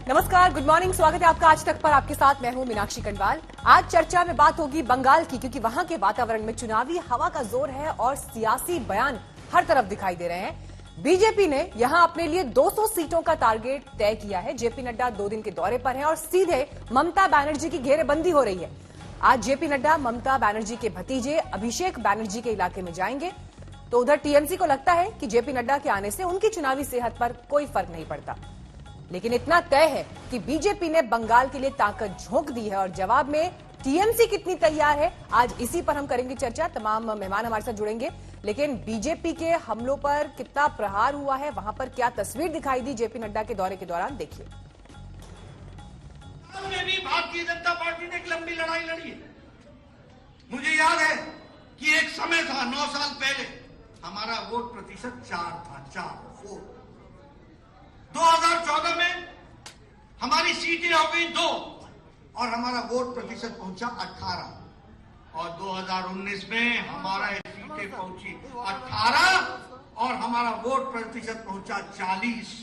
नमस्कार, good morning. स्वागत है आपका आज तक पर। आपके साथ मैं हूं मीनाक्षी कंडवाल। आज चर्चा में बात होगी बंगाल की, क्योंकि वहां के वातावरण में चुनावी हवा का जोर है और सियासी बयान हर तरफ दिखाई दे रहे हैं। बीजेपी ने यहां अपने लिए 200 सीटों का टारगेट तय किया है। जेपी नड्डा 2 दिन के दौरे पर हैं और सीधे ममता बनर्जी की घेरेबंदी हो रही है। आज जेपी नड्डा ममता बनर्जी के भतीजे अभिषेक बनर्जी के इलाके में जाएंगे, तो उधर टीएमसी को लगता है कि जेपी नड्डा के आने से उनकी चुनावी सेहत पर कोई फर्क नहीं पड़ता। लेकिन इतना तय है कि बीजेपी ने बंगाल के लिए ताकत झोंक दी है और जवाब में टीएमसी कितनी तैयार है, आज इसी पर हम करेंगे चर्चा। तमाम मेहमान हमारे साथ जुड़ेंगे, लेकिन बीजेपी के हमलों पर कितना प्रहार हुआ है, वहां पर क्या तस्वीर दिखाई दी जेपी नड्डा के दौरे के दौरान, देखिए। में भी भारतीय जनता पार्टी ने एक लंबी लड़ाई लड़ी है। मुझे याद है कि एक समय था 9 साल पहले हमारा वोट प्रतिशत 4 था, 4। 2014 में हमारी सीटें हो गई 2 और हमारा वोट प्रतिशत पहुंचा 18 और 2019 में हमारा सीटें पहुंची 18 और हमारा वोट प्रतिशत पहुंचा 40।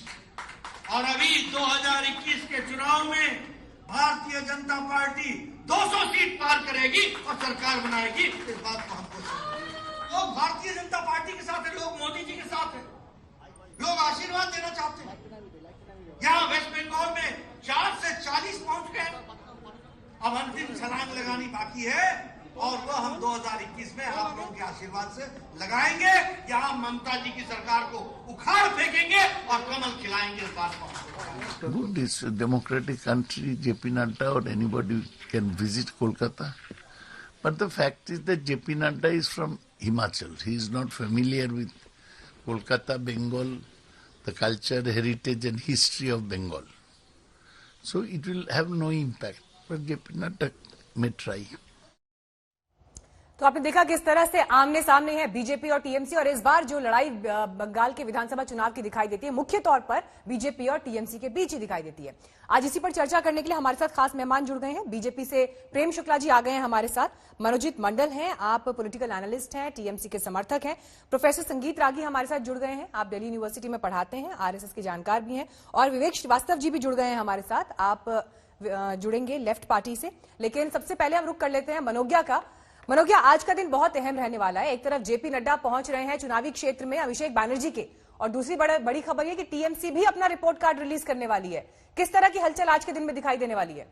और अभी 2021 के चुनाव में भारतीय जनता पार्टी 200 सीट पार करेगी और सरकार बनाएगी। इस बात को हमको लोग भारतीय जनता पार्टी के साथ है, लोग मोदी जी के साथ है, लोग आशीर्वाद देना चाहते हैं। यहाँ वेस्ट बंगाल में 4 से 40 पहुंच गए। अब अंतिम छलांग लगानी बाकी है और वो हम 2021 में आप लोगों के आशीर्वाद से लगाएंगे। यहाँ ममता जी की सरकार को उखाड़ फेंकेंगे और कमल खिलाएंगे। इस बात को this democratic country, JP Nadda or anybody can visit Kolkata. But the fact is that JP Nadda is from Himachal. He is not familiar with Kolkata, Bengal, the culture, heritage and history of Bengal. So it will have no impact. But JP Nadda may try. तो आपने देखा किस तरह से आमने सामने है BJP और टीएमसी, और इस बार जो लड़ाई बंगाल के विधानसभा चुनाव की दिखाई देती है, मुख्य तौर पर बीजेपी और टीएमसी के बीच ही दिखाई देती है। आज इसी पर चर्चा करने के लिए हमारे साथ खास मेहमान जुड़ गए हैं। बीजेपी से प्रेम शुक्ला जी आ गए हैं हमारे साथ, मनोजीत मंडल हैं, आप पॉलिटिकल एनालिस्ट हैं, टीएमसी के समर्थक हैं, प्रोफेसर संगीत रागी हमारे साथ जुड़ गए हैं, आप दिल्ली यूनिवर्सिटी में पढ़ाते हैं, आरएसएस के जानकार भी हैं, और विवेक श्रीवास्तव जी भी जुड़ गए हैं हमारे साथ, आप जुड़ेंगे लेफ्ट पार्टी से। लेकिन सबसे पहले हम रुख कर लेते हैं मनोज्ञा का। मनोज्ञा, आज का दिन बहुत अहम रहने वाला है। एक तरफ जेपी नड्डा पहुंच रहे हैं चुनावी क्षेत्र में अभिषेक बनर्जी के, और दूसरी बड़ी खबर यह कि टीएमसी भी अपना रिपोर्ट कार्ड रिलीज करने वाली है। किस तरह की हलचल आज के दिन में दिखाई देने वाली है?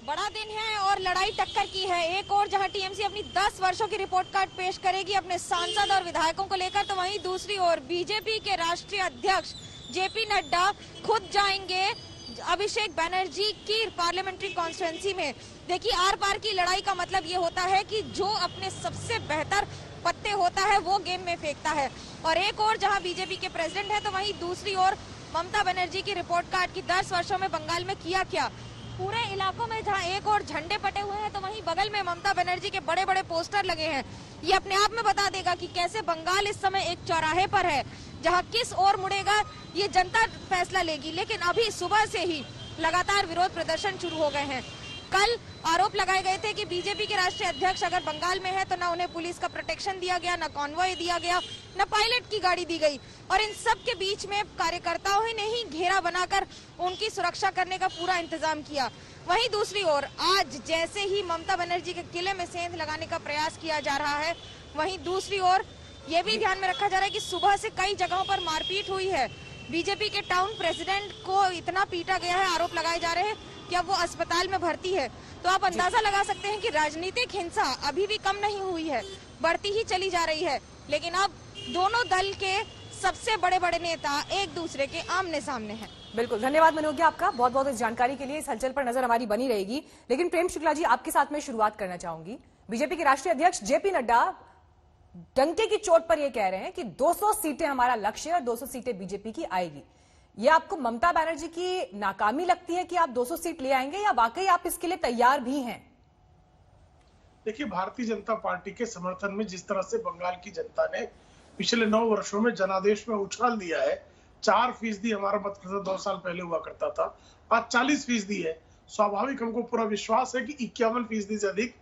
बड़ा दिन है और लड़ाई टक्कर की है। एक और जहां टीएमसी अपनी 10 वर्षों की रिपोर्ट कार्ड पेश करेगी अपने सांसद और विधायकों को लेकर, तो वहीं दूसरी ओर बीजेपी के राष्ट्रीय अध्यक्ष जेपी नड्डा खुद जाएंगे अभिषेक बनर्जी की पार्लियामेंट्री कॉन्स्टिट्यूएंसी में। देखिए, आर पार की लड़ाई का मतलब ये होता है कि जो अपने सबसे बेहतर पत्ते होता है वो गेम में फेंकता है। और एक और जहां बीजेपी के प्रेसिडेंट है, तो वहीं दूसरी ओर ममता बनर्जी की रिपोर्ट कार्ड की 10 वर्षों में बंगाल में किया क्या। पूरे इलाकों में जहां एक और झंडे पटे हुए हैं, तो वहीं बगल में ममता बनर्जी के बड़े बड़े पोस्टर लगे हैं। ये अपने आप में बता देगा कि कैसे बंगाल इस समय एक चौराहे पर है, जहां किस ओर मुड़ेगा ये जनता फैसला लेगी। लेकिन अभी सुबह से ही लगातार विरोध प्रदर्शन शुरू हो गए हैं। कल आरोप लगाए गए थे कि बीजेपी के राष्ट्रीय अध्यक्ष अगर बंगाल में है तो ना उन्हें पुलिस का प्रोटेक्शन दिया गया, ना कॉन्वॉय दिया गया, ना पायलट की गाड़ी दी गई, और इन सब के बीच में कार्यकर्ताओं ने ही घेरा बनाकर उनकी सुरक्षा करने का पूरा इंतजाम किया। वहीं दूसरी ओर आज जैसे ही ममता बनर्जी के किले में सेंध लगाने का प्रयास किया जा रहा है, वहीं दूसरी ओर ये भी ध्यान में रखा जा रहा है कि सुबह से कई जगहों पर मारपीट हुई है। बीजेपी के टाउन प्रेसिडेंट को इतना पीटा गया है, आरोप लगाए जा रहे हैं कि अब वो अस्पताल में भर्ती है। तो आप अंदाजा लगा सकते हैं कि राजनीतिक हिंसा अभी भी कम नहीं हुई है, बढ़ती ही चली जा रही है। लेकिन अब दोनों दल के सबसे बड़े बड़े नेता एक दूसरे के आमने सामने हैं। बिल्कुल, धन्यवाद मनोज्ञा आपका बहुत बहुत इस जानकारी के लिए। इस हलचल पर नजर हमारी बनी रहेगी। लेकिन प्रेम शुक्ला जी, आपके साथ में शुरुआत करना चाहूंगी। बीजेपी के राष्ट्रीय अध्यक्ष जेपी नड्डा डंके की चोट पर यह कह रहे हैं कि 200 सीटें हमारा लक्ष्य है और 200 सीटें बीजेपी की आएगी। ये आपको ममता बनर्जी की नाकामी लगती है कि आप 200 सीट ले आएंगे, या वाकई आप इसके लिए तैयार भी हैं? देखिए, भारतीय जनता पार्टी के समर्थन में जिस तरह से बंगाल की जनता ने पिछले 9 वर्षों में जनादेश में उछाल दिया है, 4% हमारा मत प्रतिशत 2 साल पहले हुआ करता था, आज 40% है। स्वाभाविक हमको पूरा विश्वास है कि 51% से अधिक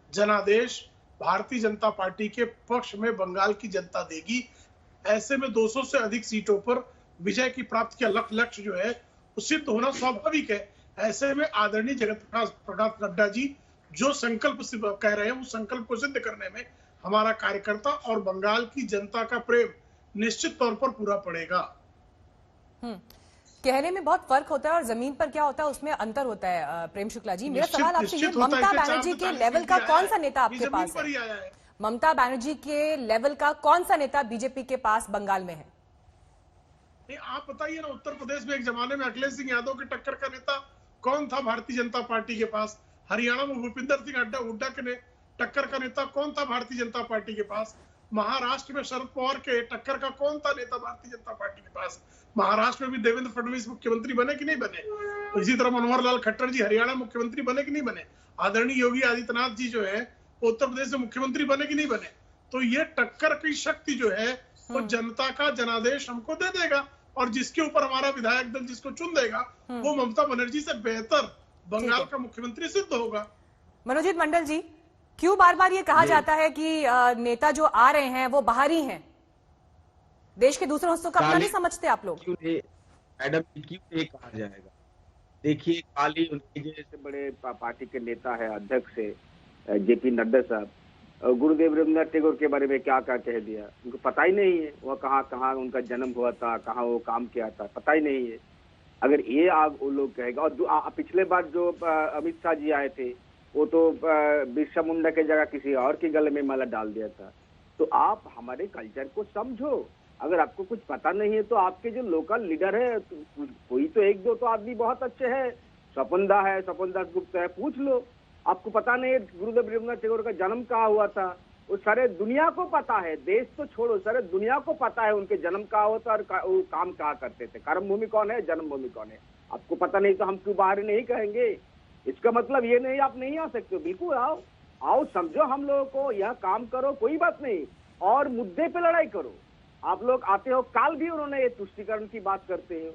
जनादेश भारतीय जनता पार्टी के पक्ष में बंगाल की जनता देगी। ऐसे में 200 से अधिक सीटों पर विजय की प्राप्ति का लक्ष्य जो है वो सिद्ध होना स्वाभाविक है। ऐसे में आदरणीय जगत प्रकाश नड्डा जी जो संकल्प कह रहे हैं, वो संकल्प को सिद्ध करने में हमारा कार्यकर्ता और बंगाल की जनता का प्रेम निश्चित तौर पर पूरा पड़ेगा। कहने में बहुत फर्क होता है और जमीन पर क्या होता है उसमें अंतर होता है। प्रेम शुक्ला जी, मेरा सवाल आपसे ये, ममता बनर्जी के लेवल का कौन सा नेता आपके पास है? ममता बनर्जी के लेवल का कौन सा नेता बीजेपी के पास बंगाल में है? नहीं, आप बताइए ना, उत्तर प्रदेश में एक जमाने में अखिलेश सिंह यादव के टक्कर का नेता कौन था भारतीय जनता पार्टी के पास? हरियाणा में भूपिंदर सिंह हुड्डा के टक्कर का नेता कौन था भारतीय जनता पार्टी के पास? महाराष्ट्र में शरद पवार के टक्कर का कौन था नेता भारतीय जनता पार्टी के पास? महाराष्ट्र में भी देवेंद्र फडणवीस मुख्यमंत्री बने कि नहीं बने? इसी तरह मनोहर लाल खट्टर जी हरियाणा मुख्यमंत्री बने कि नहीं बने? आदरणीय योगी आदित्यनाथ जी जो है उत्तर प्रदेश में मुख्यमंत्री बने कि नहीं बने? तो ये टक्कर की शक्ति जो है वो जनता का जनादेश हमको दे देगा और जिसके ऊपर हमारा विधायक दल जिसको चुन देगा वो ममता बनर्जी से बेहतर बंगाल का मुख्यमंत्री सिद्ध होगा। मनोजीत मंडल जी, क्यों बार बार ये कहा जाता है कि नेता जो आ रहे हैं वो बाहरी हैं? देश के दूसरे हिस्सों का अपना नहीं समझते आप लोग? मैडम क्यों ये कहा जाएगा? देखिए, खाली उनके जैसे बड़े पार्टी के नेता है, अध्यक्ष है जेपी नड्डा साहब, गुरुदेव रविन्द्रनाथ टैगोर के बारे में क्या क्या कह दिया, उनको पता ही नहीं है वो कहाँ उनका जन्म हुआ था, कहाँ वो काम किया था, पता ही नहीं है। अगर ये आप वो लोग कहेगा, और पिछले बार जो अमित शाह जी आए थे वो तो बिरसा मुंडा के जगह किसी और के गले में माला डाल दिया था। तो आप हमारे कल्चर को समझो। अगर आपको कुछ पता नहीं है तो आपके जो लोकल लीडर है, तो कोई तो एक दो तो आदमी बहुत अच्छे हैं, स्वपन दास गुप्ता है, पूछ लो। आपको पता नहीं है गुरुदेव रविन्द्रनाथ टैगोर का जन्म कहाँ हुआ था? वो सारे दुनिया को पता है, देश तो छोड़ो सारे दुनिया को पता है उनके जन्म कहाँ होता और वो काम कहाँ करते थे। कर्मभूमि कौन है, जन्मभूमि कौन है, आपको पता नहीं तो हम क्यों बाहर नहीं कहेंगे? इसका मतलब ये नहीं आप नहीं आ सकते हो। बिल्कुल आओ समझो हम लोगों को, यह काम करो, कोई बात नहीं, और मुद्दे पे लड़ाई करो। आप लोग आते हो, काल भी उन्होंने ये तुष्टीकरण की बात करते हो,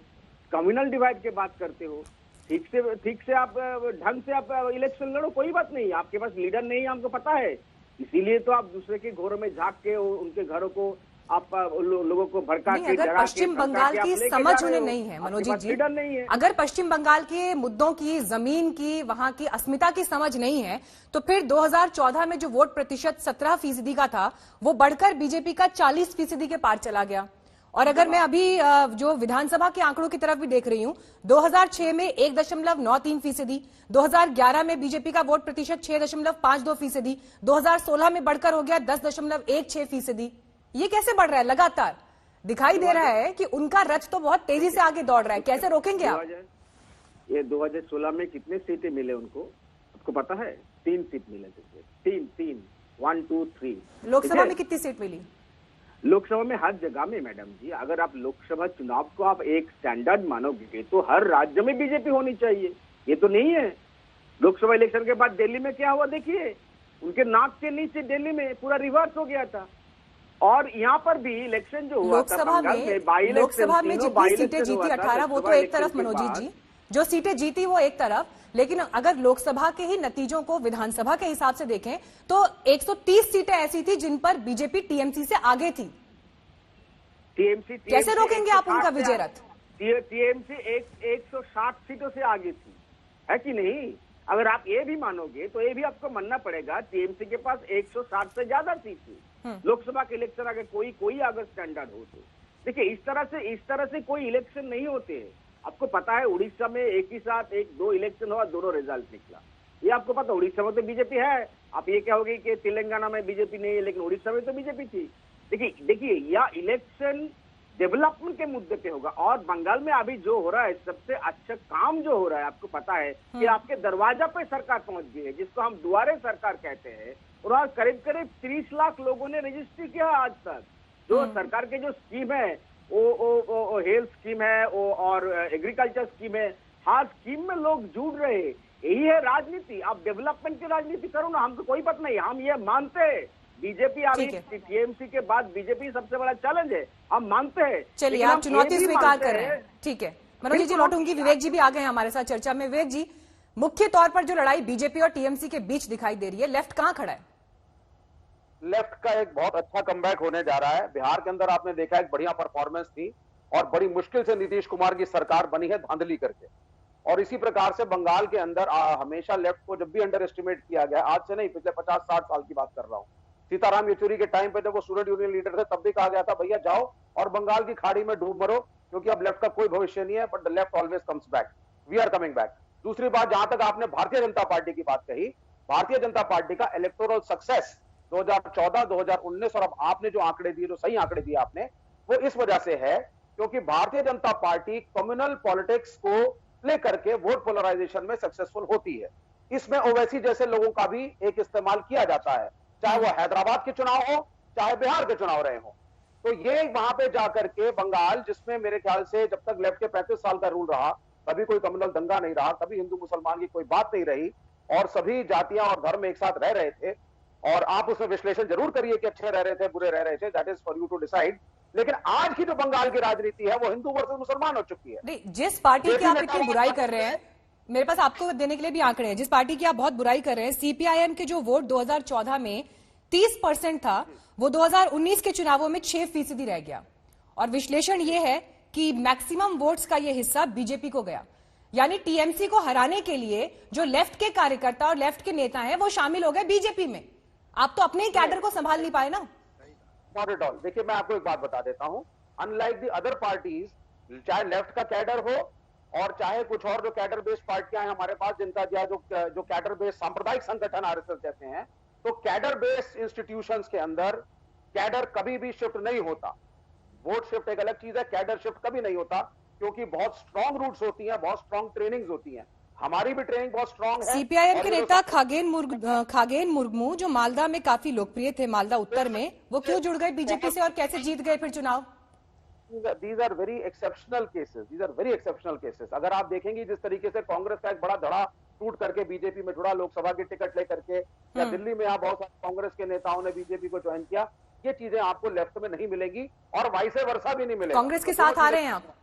कम्युनल डिवाइड की बात करते हो, ठीक से आप ढंग से आप इलेक्शन लड़ो, कोई बात नहीं। आपके पास लीडर नहीं है, हमको पता है, इसीलिए तो आप दूसरे के घरों में झांक के उनके घरों को आप लोगों को भड़का के, अगर पश्चिम बंगाल की समझ उन्हें नहीं है मनोजीत जी, अगर पश्चिम बंगाल के मुद्दों की, जमीन की, वहां की अस्मिता की समझ नहीं है तो फिर 2014 में जो वोट प्रतिशत 17% का था वो बढ़कर बीजेपी का 40% के पार चला गया। और अगर मैं अभी जो विधानसभा के आंकड़ों की तरफ भी देख रही हूं, 2006 में 1.93%, 2011 में बीजेपी का वोट प्रतिशत 6.52%, 2016 में बढ़कर हो गया 10.16%। ये कैसे बढ़ रहा है? लगातार दिखाई दे रहा है कि उनका रथ तो बहुत तेजी से आगे दौड़ रहा है, कैसे रोकेंगे आप? ये 2016 में कितने सीटें मिले उनको, आपको पता है? 3 सीट मिले थे, 3 1 2 3। लोकसभा में कितनी सीट मिली? लोकसभा में हर जगह में मैडम जी, अगर आप लोकसभा चुनाव को आप एक स्टैंडर्ड मानोगे तो हर राज्य में बीजेपी होनी चाहिए। ये तो नहीं है। लोकसभा इलेक्शन के बाद दिल्ली में क्या हुआ देखिए, उनके नाक के नीचे दिल्ली में पूरा रिवर्स हो गया था। और यहाँ पर भी इलेक्शन जो हुआ था लोकसभा में जितनी सीटें जीती 18, वो तो एक तरफ मनोजीत जी, जो सीटें जीती वो एक तरफ, लेकिन अगर लोकसभा के ही नतीजों को विधानसभा के हिसाब से देखें तो 130 सीटें ऐसी थी जिन पर बीजेपी टीएमसी से आगे थी। टीएमसी कैसे रोकेंगे आप उनका विजय रथ? टीएमसी 160 सीटों से आगे थी, है कि नहीं? अगर आप ये भी मानोगे तो ये भी आपको मानना पड़ेगा, टीएमसी के पास 160 से ज्यादा सीट थी। लोकसभा के इलेक्शन अगर कोई अगर स्टैंडर्ड हो तो देखिए, इस तरह से कोई इलेक्शन नहीं होते हैं। आपको पता है उड़ीसा में एक ही साथ 1-2 इलेक्शन हुआ, दोनों रिजल्ट निकला, ये आपको पता। उड़ीसा में तो बीजेपी है, आप ये कहोगे कि तेलंगाना में बीजेपी नहीं है, लेकिन उड़ीसा में तो बीजेपी थी। देखिए यह इलेक्शन डेवलपमेंट के मुद्दे पे होगा। और बंगाल में अभी जो हो रहा है, सबसे अच्छा काम जो हो रहा है, आपको पता है कि आपके दरवाजा पे सरकार पहुंच गई है, जिसको हम दुआरे सरकार कहते हैं। और आज करीब 30 लाख लोगों ने रजिस्ट्री किया आज तक। जो सरकार के जो स्कीम है वो हेल्थ स्कीम है और एग्रीकल्चर स्कीम है, हर स्कीम में लोग जुड़ रहे हैं। यही है राजनीति। आप डेवलपमेंट की राजनीति करो ना, हमको कोई बात नहीं, हम ये मानते हैं बीजेपी अभी टीएमसी के बाद बीजेपी सबसे बड़ा चैलेंज है, हम मानते हैं। चलिए, आप चुनौती स्वीकार कर रहे हैं, ठीक है। मनोज जी लौटूंगी, विवेक जी भी आ गए हैं हमारे साथ चर्चा में। विवेक जी, मुख्य तौर पर जो लड़ाई बीजेपी और टीएमसी के बीच दिखाई दे रही है, लेफ्ट कहां खड़ा है? लेफ्ट का एक बहुत अच्छा कमबैक होने जा रहा है। बिहार के अंदर आपने देखा एक बढ़िया परफॉर्मेंस थी और बड़ी मुश्किल से नीतीश कुमार की सरकार बनी है धांधली करके। और इसी प्रकार से बंगाल के अंदर हमेशा लेफ्ट को जब भी अंडर एस्टिमेट किया गया, आज से नहीं पिछले 50-60 साल की बात कर रहा हूं। सीताराम येचुरी के टाइम पे जब वो स्टूडेंट यूनियन लीडर थे तब भी कहा गया था भैया जाओ और बंगाल की खाड़ी में डूब मरो, क्योंकि अब लेफ्ट का कोई भविष्य नहीं है, but the left always comes back, we are coming back. दूसरी बात, जहां तक आपने भारतीय जनता पार्टी की बात कही, भारतीय जनता पार्टी का इलेक्टोरल सक्सेस 2014, 2019 और अब आपने जो आंकड़े दिए, जो सही आंकड़े दिए आपने, वो इस वजह से है क्योंकि Bharatiya Janata party communal politics को प्ले करके वोट पोलराइजेशन में सक्सेसफुल होती है। इसमें ओवैसी जैसे लोगों का भी एक इस्तेमाल किया जाता है, चाहे वो हैदराबाद के चुनाव हो चाहे बिहार के चुनाव रहे हो। तो ये वहां पे जाकर के बंगाल, जिसमें मेरे ख्याल से जब तक लेफ्ट के 35 साल का रूल रहा, कभी कोई कम्युनल दंगा नहीं रहा, कभी हिंदू मुसलमान की कोई बात नहीं रही और सभी जातियां और धर्म एक साथ रह रहे थे। और आप उसमें विश्लेषण जरूर करिए कि अच्छे रह रहे थे, बुरे रह रहे थे, that is for you to decide. लेकिन आज की जो बंगाल की राजनीति है वो हिंदू वर्सेस मुसलमान हो चुकी है। नहीं, जिस पार्टी की आप इतनी बुराई कर रहे हैं, मेरे पास आपको देने के लिए भी आंकड़े हैं, जिस पार्टी की आप बहुत बुराई कर रहे हैं, सीपीआईएम के जो वोट 2014 में 30% था, वो 2019 के चुनावों में 6% रह गया। और विश्लेषण ये है कि मैक्सिमम वोट्स का ये हिस्सा बीजेपी को गया। यानी टीएमसी को हराने के लिए जो लेफ्ट के कार्यकर्ता और लेफ्ट के नेता हैं वो शामिल हो गए बीजेपी में। आप तो अपने ही कैडर को संभाल नहीं पाए ना। Not at all. देखिए, मैं आपको एक बात बता देता हूं, अनलाइक द अदर पार्टीज, चाहे लेफ्ट का कैडर हो और चाहे कुछ और जो कैडर बेस्ड पार्टियां हैं हमारे पास, जिनका जो कैडर बेस्ड सांप्रदायिक संगठन आरएसएस कहते हैं, तो कैडर बेस्ड इंस्टीट्यूशंस के अंदर कैडर कभी भी शिफ्ट नहीं होता। वोट शिफ्ट एक अलग चीज है, कैडर शिफ्ट कभी नहीं होता, क्योंकि बहुत स्ट्रांग रूट्स होती हैं, बहुत स्ट्रांग ट्रेनिंग्स होती हैं। हमारी भी ट्रेनिंग बहुत स्ट्रांग है। सीपीआईएम के नेता खागेन मुर्मू जो मालदा में काफी लोकप्रिय थे, मालदा उत्तर में, वो क्यों जुड़ गए बीजेपी से और कैसे जीत गए फिर चुनाव? These are very exceptional cases. These are very exceptional cases. अगर आप देखेंगे जिस तरीके से कांग्रेस का एक बड़ा धड़ा टूट करके बीजेपी में जुड़ा, लोकसभा की टिकट लेकर के, या दिल्ली में यहाँ बहुत सारे कांग्रेस के नेताओं ने बीजेपी को ज्वाइन किया, ये चीजें आपको लेफ्ट में नहीं मिलेंगी और वाइस वर्सा भी नहीं मिलेगी। कांग्रेस के साथ आ रहे हैं आप?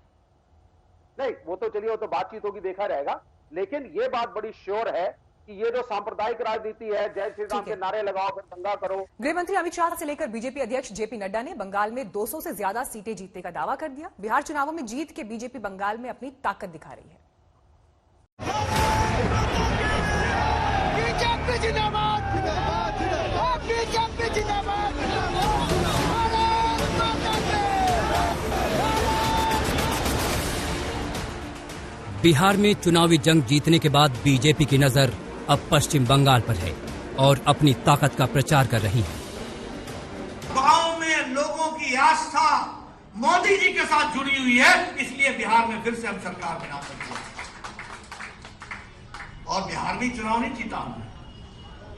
नहीं, वो तो चलिए, वो तो बातचीत होगी, देखा रहेगा। लेकिन ये बात बड़ी श्योर है कि ये जो सांप्रदायिक राजनीति है, जय श्री राम के नारे लगाओ फिर दंगा करो। गृह मंत्री अमित शाह से लेकर बीजेपी अध्यक्ष जेपी नड्डा ने बंगाल में 200 से ज्यादा सीटें जीतने का दावा कर दिया। बिहार चुनावों में जीत के बीजेपी बंगाल में अपनी ताकत दिखा रही है। बीजेपी जिंदाबाद, बीजेपी जिंदाबाद। बिहार में चुनावी जंग जीतने के बाद बीजेपी की नजर अब पश्चिम बंगाल पर है और अपनी ताकत का प्रचार कर रही है। गांव में लोगों की आस्था मोदी जी के साथ जुड़ी हुई है, इसलिए बिहार में फिर से हम सरकार बना सकते हैं। और बिहार में चुनाव नहीं जीता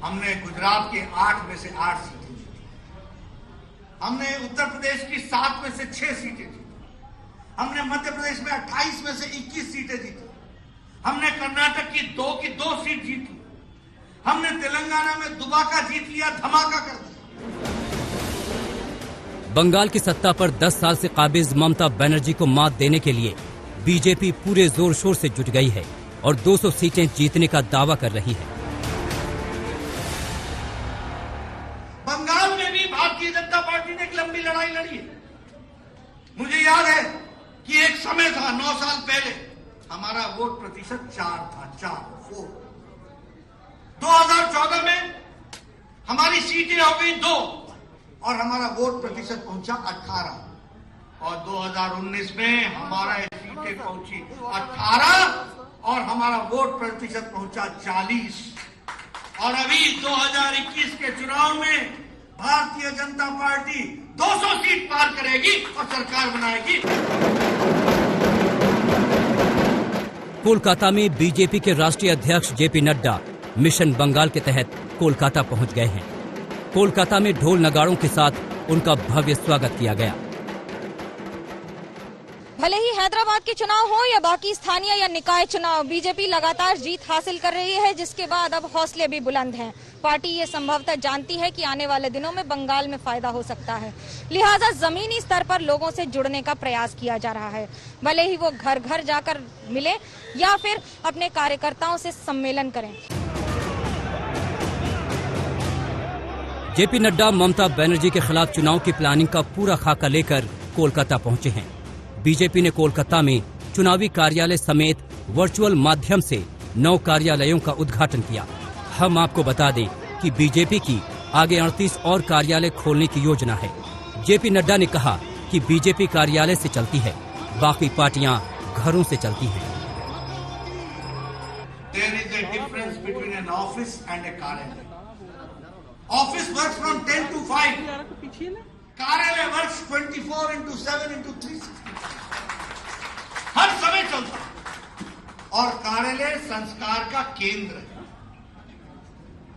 हमने गुजरात के 8 में से 8 सीटें जीती, हमने उत्तर प्रदेश की 7 में से 6 सीटें जीती, हमने मध्य प्रदेश में 28 में से 21 सीटें जीती, हमने कर्नाटक की 2 सीट जीती, हमने तेलंगाना में दुबाका जीत लिया, धमाका कर दिया। बंगाल की सत्ता पर 10 साल से काबिज ममता बनर्जी को मात देने के लिए बीजेपी पूरे जोर शोर से जुट गई है और 200 सीटें जीतने का दावा कर रही है। बंगाल में भी भारतीय जनता पार्टी ने एक लंबी लड़ाई लड़ी है। मुझे याद है कि एक समय था 9 साल पहले हमारा वोट प्रतिशत 4 था, 4। 2014 में हमारी सीटें हो गई 2 और हमारा वोट प्रतिशत पहुंचा 18 और 2019 में हमारा सीटें पहुंची 18 और हमारा वोट प्रतिशत पहुंचा 40। और अभी 2021 के चुनाव में भारतीय जनता पार्टी 200 सीट पार करेगी और सरकार बनाएगी। कोलकाता में बीजेपी के राष्ट्रीय अध्यक्ष जेपी नड्डा मिशन बंगाल के तहत कोलकाता पहुंच गए हैं। कोलकाता में ढोल नगाड़ों के साथ उनका भव्य स्वागत किया गया। भले ही हैदराबाद के चुनाव हो या बाकी स्थानीय या निकाय चुनाव, बीजेपी लगातार जीत हासिल कर रही है, जिसके बाद अब हौसले भी बुलंद हैं। पार्टी ये संभवतः जानती है कि आने वाले दिनों में बंगाल में फायदा हो सकता है, लिहाजा जमीनी स्तर पर लोगों से जुड़ने का प्रयास किया जा रहा है। भले ही वो घर घर जाकर मिले या फिर अपने कार्यकर्ताओं से सम्मेलन करें। जेपी नड्डा ममता बनर्जी के खिलाफ चुनाव की प्लानिंग का पूरा खाका लेकर कोलकाता पहुंचे हैं। बीजेपी ने कोलकाता में चुनावी कार्यालय समेत वर्चुअल माध्यम से 9 कार्यालयों का उद्घाटन किया। हम आपको बता दें कि बीजेपी की आगे 38 और कार्यालय खोलने की योजना है। जेपी नड्डा ने कहा कि बीजेपी कार्यालय से चलती है, बाकी पार्टियां घरों से चलती हैं। There is a difference between an office and a कार्यालय। Office works from 10 to 5. कार्यालय वर्क्स 24/7/365। हर समय चलता है और कार्यालय संस्कार का केंद्र है।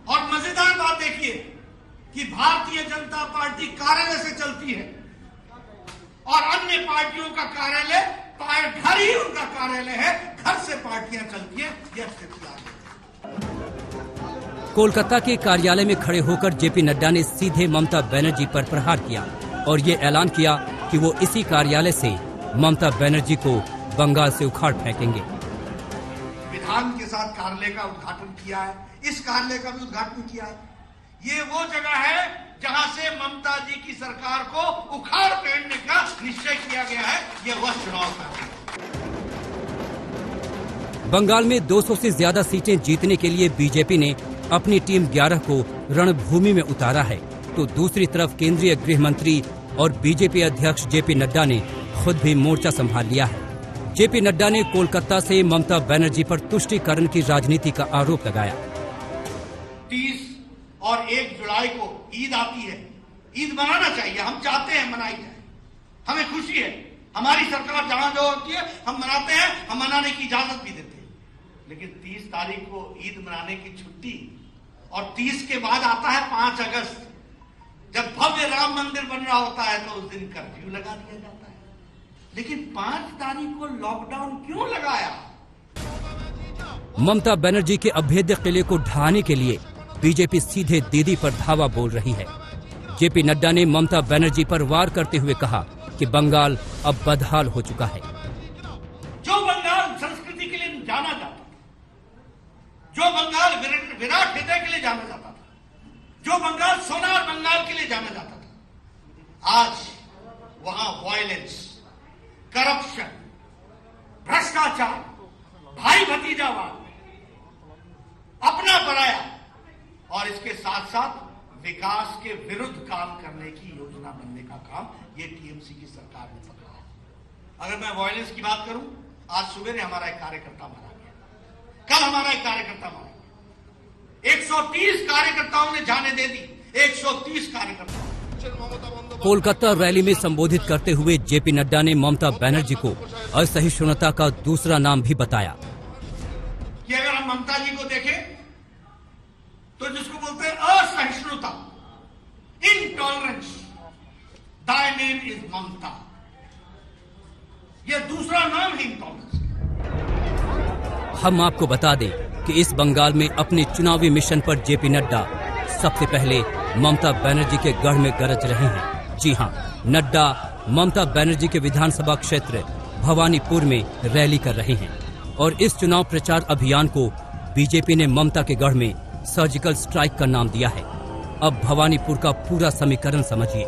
और मजेदार बात देखिए कि भारतीय जनता पार्टी कार्यालय से चलती है और अन्य पार्टियों का कार्यालय घर ही उनका कार्यालय है, घर से पार्टियां चलती है। यह स्थिति आ गई। कोलकाता के कार्यालय में खड़े होकर जेपी नड्डा ने सीधे ममता बनर्जी पर प्रहार किया और ये ऐलान किया कि वो इसी कार्यालय से ममता बनर्जी को बंगाल से उखाड़ फेंकेंगे। विधान के साथ कार्यालय का उद्घाटन किया है, इस कार्यालय का भी उद्घाटन किया है। ये वो जगह है जहां से ममता जी की सरकार को उखाड़ फेंकने का निश्चय किया गया है। ये वह चुनाव का बंगाल में 200 से ज्यादा सीटें जीतने के लिए बीजेपी ने अपनी टीम 11 को रणभूमि में उतारा है, तो दूसरी तरफ केंद्रीय गृह मंत्री और बीजेपी अध्यक्ष जेपी नड्डा ने खुद भी मोर्चा संभाल लिया है। जेपी नड्डा ने कोलकाता से ममता बनर्जी पर तुष्टीकरण की राजनीति का आरोप लगाया। 30 और 1 जुलाई को ईद आती है, ईद मनाना चाहिए, हम चाहते हैं मनाई जाए, हमें खुशी है। हमारी सरकार जहां जो होती है हम मनाते हैं, हम मनाने की इजाजत भी देते हैं। लेकिन 30 तारीख को ईद मनाने की छुट्टी और 30 के बाद आता है 5 अगस्त, जब भव्य राम मंदिर बन रहा होता है तो उस दिन कर्फ्यू लगा दिया जाता है। लेकिन 5 तारीख को लॉकडाउन क्यों लगाया? ममता बनर्जी के अभेद्य किले को ढहाने के लिए बीजेपी सीधे दीदी पर धावा बोल रही है। जेपी नड्डा ने ममता बनर्जी पर वार करते हुए कहा कि बंगाल अब बदहाल हो चुका है। जो बंगाल संस्कृति के लिए जाना जाता था, जो बंगाल विराट हृदय के लिए जाना जाता था, जो बंगाल सोनार बंगाल के लिए जाना जाता था, आज वहां वायलेंस, करप्शन, भ्रष्टाचार, भाई भतीजावाद, अपना पराया और इसके साथ साथ विकास के विरुद्ध काम करने की योजना बनने का काम ये टीएमसी की सरकार ने पकड़ा है। अगर मैं वायलेंस की बात करूं, आज सुबह हमारा एक कार्यकर्ता मारा गया, कल हमारा एक कार्यकर्ता मारा गया, 130 कार्यकर्ताओं ने जाने दे दी, 130 कार्यकर्ता। कोलकाता रैली में संबोधित करते हुए जेपी नड्डा ने ममता बनर्जी को असहिष्णुता का दूसरा नाम भी बताया कि अगर हम ममता जी को देखें तो जिसको बोलते हैं असहिष्णुता, इनटॉलरेंस, दाई नेम इज ममता, ये दूसरा नाम है इनटॉलरेंस। हम आपको बता दें कि इस बंगाल में अपने चुनावी मिशन पर जेपी नड्डा सबसे पहले ममता बनर्जी के गढ़ में गरज रहे हैं। जी हां, नड्डा ममता बनर्जी के विधानसभा क्षेत्र भवानीपुर में रैली कर रहे हैं और इस चुनाव प्रचार अभियान को बीजेपी ने ममता के गढ़ में सर्जिकल स्ट्राइक का नाम दिया है। अब भवानीपुर का पूरा समीकरण समझिए।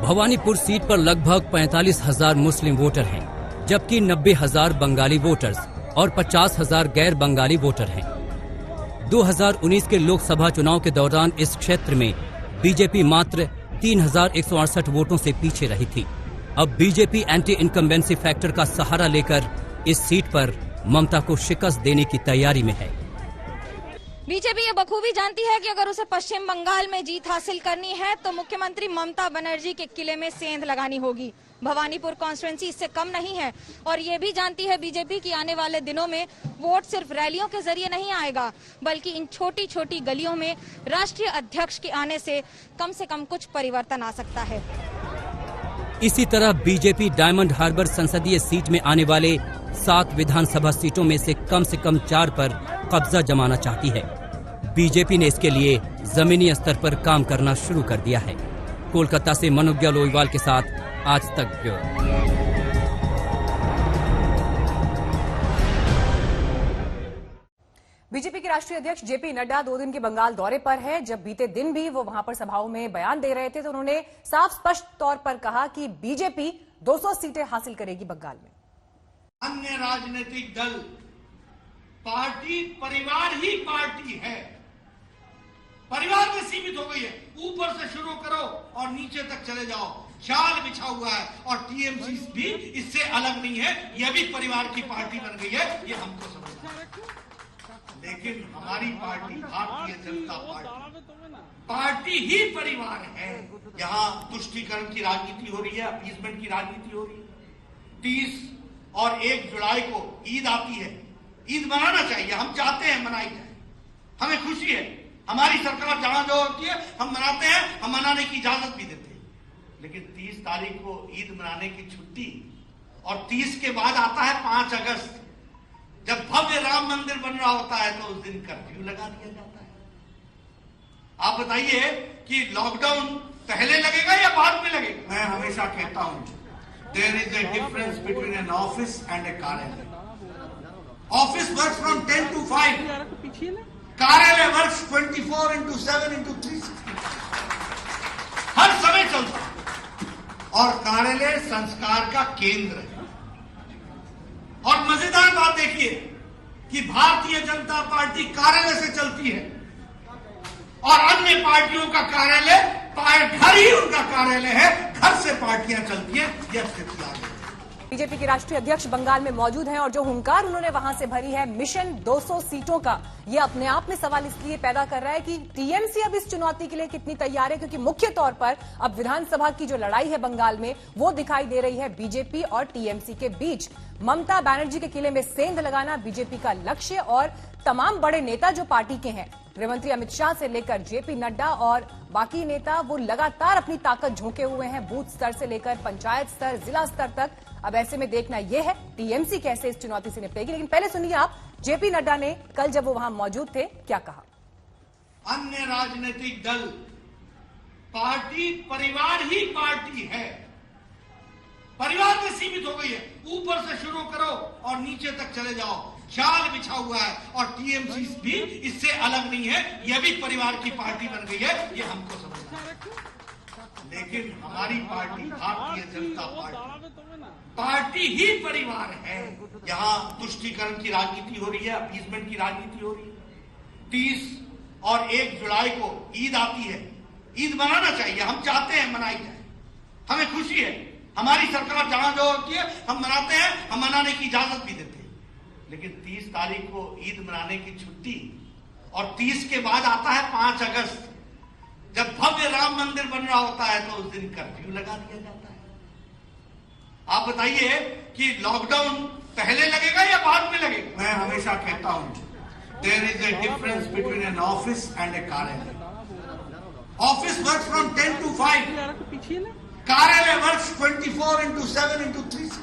भवानीपुर सीट पर लगभग 45,000 मुस्लिम वोटर हैं, जबकि 90,000 बंगाली वोटर्स और 50,000 गैर बंगाली वोटर हैं। 2019 के लोकसभा चुनाव के दौरान इस क्षेत्र में बीजेपी मात्र 3,168 वोटों से पीछे रही थी। अब बीजेपी एंटी इनकम्बेंसी फैक्टर का सहारा लेकर इस सीट पर ममता को शिकस्त देने की तैयारी में है। बीजेपी ये बखूबी जानती है कि अगर उसे पश्चिम बंगाल में जीत हासिल करनी है तो मुख्यमंत्री ममता बनर्जी के किले में सेंध लगानी होगी। भवानीपुर कॉन्स्टिट्यूएंसी इससे कम नहीं है और ये भी जानती है बीजेपी की आने वाले दिनों में वोट सिर्फ रैलियों के जरिए नहीं आएगा, बल्कि इन छोटी छोटी गलियों में राष्ट्रीय अध्यक्ष के आने से कम कुछ परिवर्तन आ सकता है। इसी तरह बीजेपी डायमंड हार्बर संसदीय सीट में आने वाले 7 विधानसभा सीटों में से कम 4 पर कब्जा जमाना चाहती है। बीजेपी ने इसके लिए जमीनी स्तर पर काम करना शुरू कर दिया है। कोलकाता से मनोज्ञा लोईवाल के साथ आज तक ब्यूरो। बीजेपी के राष्ट्रीय अध्यक्ष जेपी नड्डा 2 दिन के बंगाल दौरे पर है। जब बीते दिन भी वो वहां पर सभाओं में बयान दे रहे थे तो उन्होंने साफ स्पष्ट तौर पर कहा कि बीजेपी 200 सीटें हासिल करेगी बंगाल में। अन्य राजनीतिक दल पार्टी परिवार ही पार्टी है, परिवार में सीमित हो गई है। ऊपर से शुरू करो और नीचे तक चले जाओ, जाल बिछा हुआ है और टीएमसी भी इससे अलग नहीं है। यह भी परिवार की पार्टी बन गई है, ये हमको समझना है। लेकिन हमारी पार्टी भारतीय जनता पार्टी ही परिवार है। यहाँ तुष्टीकरण की राजनीति हो रही है, अपीसमेंट की राजनीति हो रही है। 30 और 1 जुलाई को ईद आती है, ईद मनाना चाहिए, हम चाहते हैं मनाई जाए, हमें खुशी है। हमारी सरकार जहां जो होती है हम मनाते हैं, हम मनाने की इजाजत भी देते हैं। लेकिन 30 तारीख को ईद मनाने की छुट्टी और 30 के बाद आता है 5 अगस्त, जब भव्य राम मंदिर बन रहा होता है तो उस दिन कर्फ्यू लगा दिया जाता है। आप बताइए कि लॉकडाउन पहले लगेगा या बाद में लगेगा? मैं हमेशा कहता हूं there is a difference between an office and a कार्यालय। ऑफिस वर्क्स फ्रॉम 10 to 5, कार्यालय वर्क्स 24/7/360, हर समय चलता है। और कार्यालय संस्कार का केंद्र है। और मजेदार बात देखिए कि भारतीय जनता पार्टी कार्यालय से चलती है और अन्य पार्टियों का कार्यालय घर ही उनका कार्यालय है, घर से पार्टियां चलती हैं। यह स्थिति आ गई। बीजेपी के राष्ट्रीय अध्यक्ष बंगाल में मौजूद हैं और जो हुंकार उन्होंने वहां से भरी है मिशन 200 सीटों का, ये अपने आप में सवाल इसलिए पैदा कर रहा है कि टीएमसी अब इस चुनौती के लिए कितनी तैयार है, क्योंकि मुख्य तौर पर अब विधानसभा की जो लड़ाई है बंगाल में वो दिखाई दे रही है बीजेपी और टीएमसी के बीच। ममता बनर्जी के किले में सेंध लगाना बीजेपी का लक्ष्य और तमाम बड़े नेता जो पार्टी के हैं, गृहमंत्री अमित शाह से लेकर जेपी नड्डा और बाकी नेता, वो लगातार अपनी ताकत झोंके हुए हैं बूथ स्तर से लेकर पंचायत स्तर, जिला स्तर तक। अब ऐसे में देखना यह है टीएमसी कैसे इस चुनौती से निपटेगी। लेकिन पहले सुनिए आप जेपी नड्डा ने कल जब वो वहां मौजूद थे क्या कहा। अन्य राजनीतिक दल पार्टी परिवार ही पार्टी है, परिवार में सीमित हो गई है। ऊपर से शुरू करो और नीचे तक चले जाओ, जाल बिछा हुआ है और टीएमसी भी इससे अलग नहीं है। यह भी परिवार की पार्टी बन गई है, ये हमको समझना है। लेकिन हमारी पार्टी भारतीय जनता पार्टी ही परिवार है। यहाँ तुष्टीकरण की राजनीति हो रही है, अपीसमेंट की राजनीति हो रही है। 30 और 1 जुलाई को ईद आती है, ईद मनाना चाहिए, हम चाहते हैं मनाई जाए, हमें खुशी है। हमारी सरकार जहां जो होती है हम मनाते हैं, हम मनाने की इजाजत भी देते हैं। लेकिन 30 तारीख को ईद मनाने की छुट्टी और 30 के बाद आता है 5 अगस्त, जब भव्य राम मंदिर बन रहा होता है तो उस दिन कर्फ्यू लगा दिया जाता है। आप बताइए कि लॉकडाउन पहले लगेगा या बाद में लगेगा? मैं हमेशा कहता हूं there is a difference between an office and a कार्यालय। ऑफिस वर्क्स फ्रॉम 10 to 5, कार्यालय वर्क्स 24/7/360,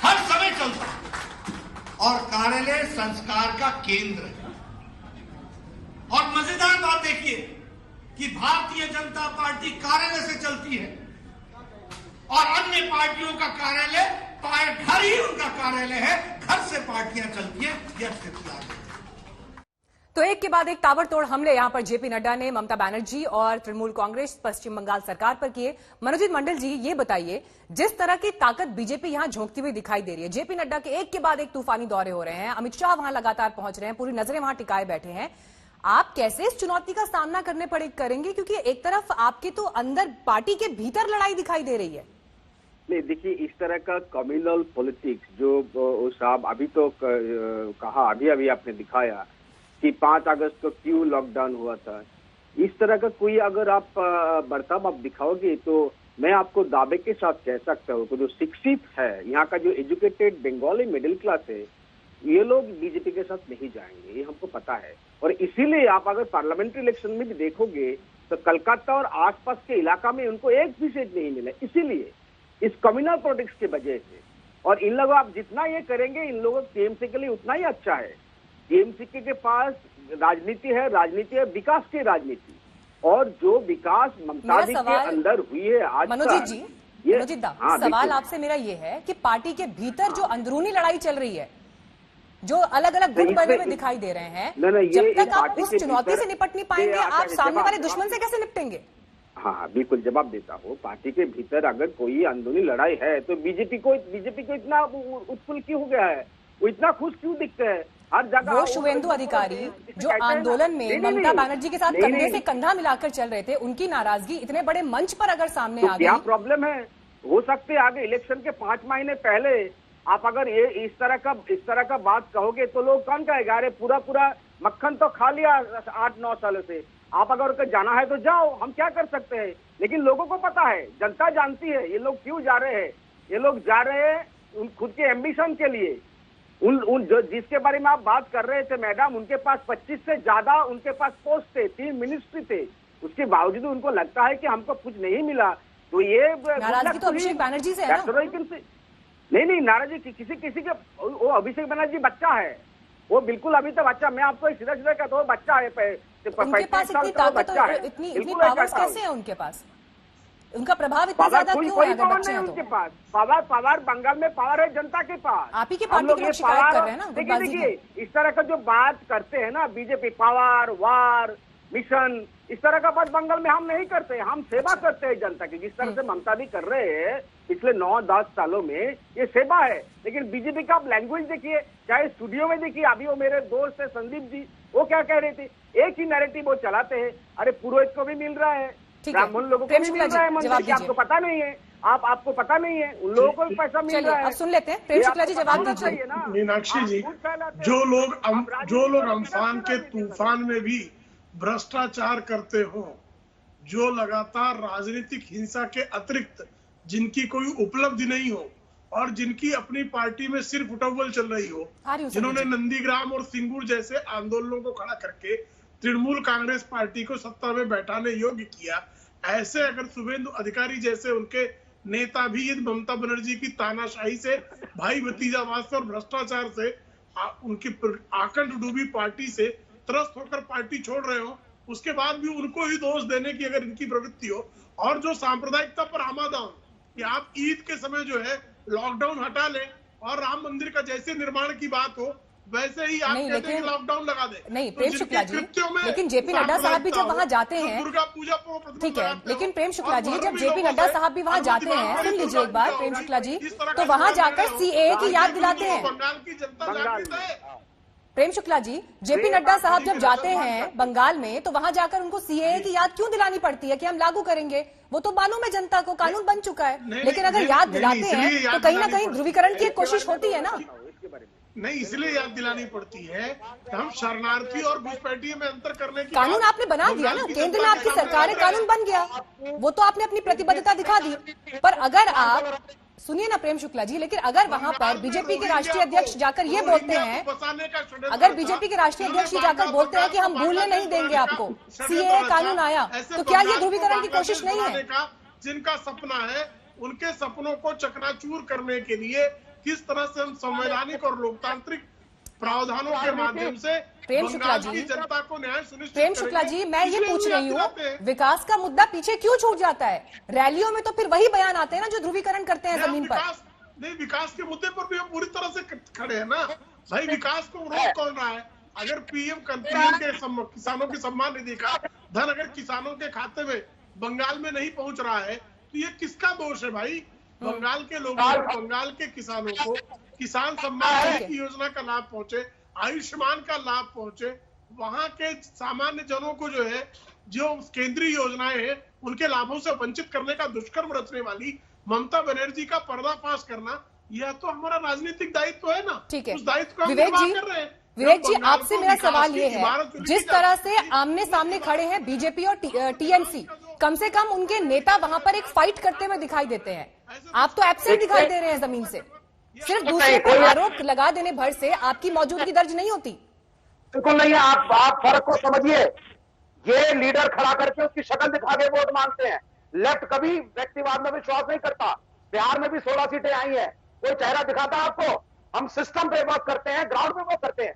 हर समय चलता है। और कार्यालय संस्कार का केंद्र है। और मजेदार बात देखिए कि भारतीय जनता पार्टी कार्यालय से चलती है और अन्य पार्टियों का कार्यालय घर ही उनका कार्यालय है, घर से पार्टियां चलती हैं। यह स्थिति आ गई। तो एक के बाद एक ताबड़तोड़ हमले यहां पर जेपी नड्डा ने ममता बनर्जी और तृणमूल कांग्रेस पश्चिम बंगाल सरकार पर किए। मनोजीत मंडल जी, ये बताइए, जिस तरह की ताकत बीजेपी यहां झोंकती हुई दिखाई दे रही है, जेपी नड्डा के एक के बाद एक तूफानी दौरे हो रहे हैं, अमित शाह वहां लगातार पहुंच रहे हैं, पूरी नजरें वहां टिकाए बैठे हैं, आप कैसे इस चुनौती का सामना करेंगे? क्योंकि एक तरफ आपके तो अंदर पार्टी के भीतर लड़ाई दिखाई दे रही है। नहीं, देखिए, इस तरह का कम्युनल पॉलिटिक्स जो साहब अभी तो कहा, अभी आपने दिखाया कि 5 अगस्त को क्यों लॉकडाउन हुआ था, इस तरह का कोई अगर आप बर्ताव आप दिखाओगे तो मैं आपको दावे के साथ कह सकता हूँ कि जो शिक्षित है, यहाँ का जो एजुकेटेड बंगाली मिडिल क्लास है, ये लोग बीजेपी के साथ नहीं जाएंगे, ये हमको पता है। और इसीलिए आप अगर पार्लियामेंट्री इलेक्शन में भी देखोगे तो कलकत्ता और आसपास के इलाका में उनको एक भी सीट नहीं मिला, इसीलिए इस कम्युनल पॉलिटिक्स की वजह से। और इन लोगों आप जितना ये करेंगे, इन लोगों टीएमसी के लिए उतना ही अच्छा है। टीएमसी के पास राजनीति है विकास की राजनीति, और जो विकास ममता जी के अंदर हुई है आज। मनोजीत जी, सवाल आपसे मेरा ये है कि पार्टी के भीतर जो अंदरूनी लड़ाई चल रही है, जो अलग अलग गुट बने हुए दिखाई दे रहे हैं, जब तक आप उस चुनौती से निपट नहीं पाएंगे, आप सामने वाले दुश्मन से कैसे निपटेंगे? हाँ, बिल्कुल जवाब देता हूँ। पार्टी के भीतर अगर कोई अंदरूनी लड़ाई है तो बीजेपी को इतना उत्फुल्ल क्यों हो गया है, वो इतना खुश क्यों दिखते हैं हर जगह? वो शुभेंदु अधिकारी जो आंदोलन में ममता बनर्जी के साथ कंधे से कंधा मिलाकर चल रहे थे, उनकी नाराजगी इतने बड़े मंच पर अगर सामने आ गई, क्या प्रॉब्लम है? हो सकते आगे इलेक्शन के 5 महीने पहले आप अगर ये इस तरह का बात कहोगे तो लोग कौन कहेगा, अरे पूरा मक्खन तो खा लिया 8-9 सालों से, आप अगर उनको जाना है तो जाओ, हम क्या कर सकते हैं। लेकिन लोगों को पता है, जनता जानती है ये लोग क्यों जा रहे हैं। ये लोग जा रहे हैं खुद के एम्बिशन के लिए। जो जिसके बारे में आप बात कर रहे थे मैडम, उनके पास 25 से ज्यादा उनके पास पोस्ट थे, 3 मिनिस्ट्री थे, उसके बावजूद उनको लगता है कि हमको कुछ नहीं मिला। तो ये नाराजगी तो अभिषेक बनर्जी से है ना? नहीं, नाराजगी किसी के, वो अभिषेक बनर्जी बच्चा है, वो बिल्कुल अभी तो बच्चा, मैं आपको सीधा कहता हूँ बच्चा है। उनके पास इतनी ताकत और इतनी पावर्स कैसे है उनके पास? उनका प्रभाव इतना ज्यादा क्यों है? अगर बच्चे हैं तो उनके पास पावर बंगाल में पावर है जनता के पास। आप ही की पार्टी के लोग शिकायत कर रहे हैं ना। देखिए इस तरह का जो बात करते हैं ना बीजेपी, पावर वार मिशन, इस तरह का बात बंगाल में हम नहीं करते। हम सेवा करते हैं जनता की, जिस तरह से ममता भी कर रहे हैं पिछले 9-10 सालों में, ये सेवा है। लेकिन बीजेपी का आप लैंग्वेज देखिए, चाहे स्टूडियो में देखिए, अभी वो मेरे दोस्त है संदीप जी, वो क्या कह रहे थे, एक ही नैरेटिव वो चलाते हैं, अरे पुरोहित को भी मिल रहा है, ब्राह्मण लोगों को भी मिल रहा है मंदिर की, आपको पता नहीं है, आपको पता नहीं है, उन लोगों को भी पैसा मिल रहा है। अब सुन लेते हैं प्रेम शुक्ला जी, जवाब दीजिए। मीनाक्षी जी, जो लोग अम्फान के तूफान में भी भ्रष्टाचार करते हो, जो लगातार राजनीतिक हिंसा के अतिरिक्त जिनकी कोई उपलब्धि नहीं हो और जिनकी अपनी पार्टी में सिर्फ उठौल चल रही हो, जिन्होंने नंदीग्राम और सिंगूर जैसे आंदोलनों को खड़ा करके तृणमूल कांग्रेस पार्टी को सत्ता में बैठाने योग्य किया, ऐसे अगर शुभेंदु अधिकारी जैसे उनके नेता भी यदि ममता बनर्जी की तानाशाही से, भाई भतीजावाद से और भ्रष्टाचार से, उनकी आकंठ डूबी पार्टी से त्रस्त होकर पार्टी छोड़ रहे हो, उसके बाद भी उनको ही दोष देने की अगर इनकी प्रवृत्ति हो, और जो सांप्रदायिकता पर आमादा हो कि आप ईद के समय जो है लॉकडाउन हटा लें और राम मंदिर का जैसे निर्माण की बात हो वैसे ही आप कहते हैं लॉकडाउन लगा दे। नहीं प्रेम शुक्ला जी, लेकिन जेपी नड्डा साहब भी जब वहाँ जाते हैं, दुर्गा पूजा ठीक है, लेकिन प्रेम शुक्ला जी जब जेपी नड्डा साहब भी वहाँ जाते हैं, सुन लीजिए एक बार प्रेम शुक्ला जी, तो वहाँ जाकर सीएए की याद दिलाते हैं। बंगाल की जनता जागृत है। प्रेम शुक्ला जी, जेपी नड्डा साहब जब जाते हैं बंगाल में, तो वहां जाकर उनको सीएए की याद क्यों दिलानी पड़ती है कि हम लागू करेंगे? वो तो मालूम है जनता को, कानून बन चुका है। लेकिन अगर याद दिलाते हैं तो कहीं ना कहीं ध्रुवीकरण की एक कोशिश होती है ना। नहीं, इसलिए याद दिलानी पड़ती है कि हम शरणार्थी और घुसपैठिए में अंतर करने की कानून आपने बना दिया ना, केंद्र में आपकी सरकार है, कानून बन गया, वो तो आपने अपनी प्रतिबद्धता दिखा दी। पर अगर आप सुनिए ना प्रेम शुक्ला जी, लेकिन अगर वहां पर बीजेपी के राष्ट्रीय अध्यक्ष जाकर ये बोलते हैं, अगर बीजेपी के राष्ट्रीय अध्यक्ष जाकर बोलते हैं कि हम भूलने नहीं देंगे आपको, सीएए कानून आया, तो क्या ये ध्रुवीकरण की कोशिश नहीं है? जिनका सपना है उनके सपनों को चकनाचूर करने के लिए किस तरह से हम संवैधानिक और लोकतांत्रिक प्रावधानों के माध्यम से प्रेम शुक्ला जी, जनता को न्याय सुनिश्चित प्रेम शुक्ला जी, मैं ये पूछ रही हूँ, विकास का मुद्दा पीछे क्यों छूट जाता है? रैलियों में तो फिर वही बयान आते हैं ना जो ध्रुवीकरण करते हैं जमीन पर। नहीं, विकास के मुद्दे पर भी हम पूरी तरह से खड़े हैं ना भाई। विकास को रोक कौन रहा है? अगर पीएम के किसानों की सम्मान निधि का धन अगर किसानों के खाते में बंगाल में नहीं पहुंच रहा है तो ये किसका दोष है भाई? बंगाल के लोगों को, बंगाल के किसानों को किसान सम्मान निधि योजना का लाभ पहुंचे, आयुष्मान का लाभ पहुंचे, वहां के सामान्य जनों को जो है जो केंद्रीय योजनाएं हैं उनके लाभों से वंचित करने का दुष्कर्म रचने वाली ममता बनर्जी का पर्दाफाश करना, यह तो हमारा राजनीतिक दायित्व है ना। ठीक है, उस दायित्व को हम विवेक निर्वाह जी, कर रहे हैं। विवेक जी, आपसे मेरा सवाल ये है, जिस तरह से आमने सामने खड़े हैं बीजेपी और टीएमसी, कम से कम उनके नेता वहां पर एक फाइट करते हुए दिखाई देते हैं, आप तो एब्सेंट दिखाई दे रहे हैं जमीन से। सिर्फ दूसरे पर आरोप लगा देने भर से आपकी मौजूदगी दर्ज नहीं होती। बिल्कुल नहीं है, आप फर्क को समझिए। ये लीडर खड़ा करके उसकी शक्ल दिखा के वोट मांगते हैं। लेफ्ट कभी व्यक्तिवाद में विश्वास नहीं करता। बिहार में भी 16 सीटें आई हैं, कोई चेहरा दिखाता आपको? हम सिस्टम पे वर्क करते हैं, ग्राउंड पे वर्क करते हैं।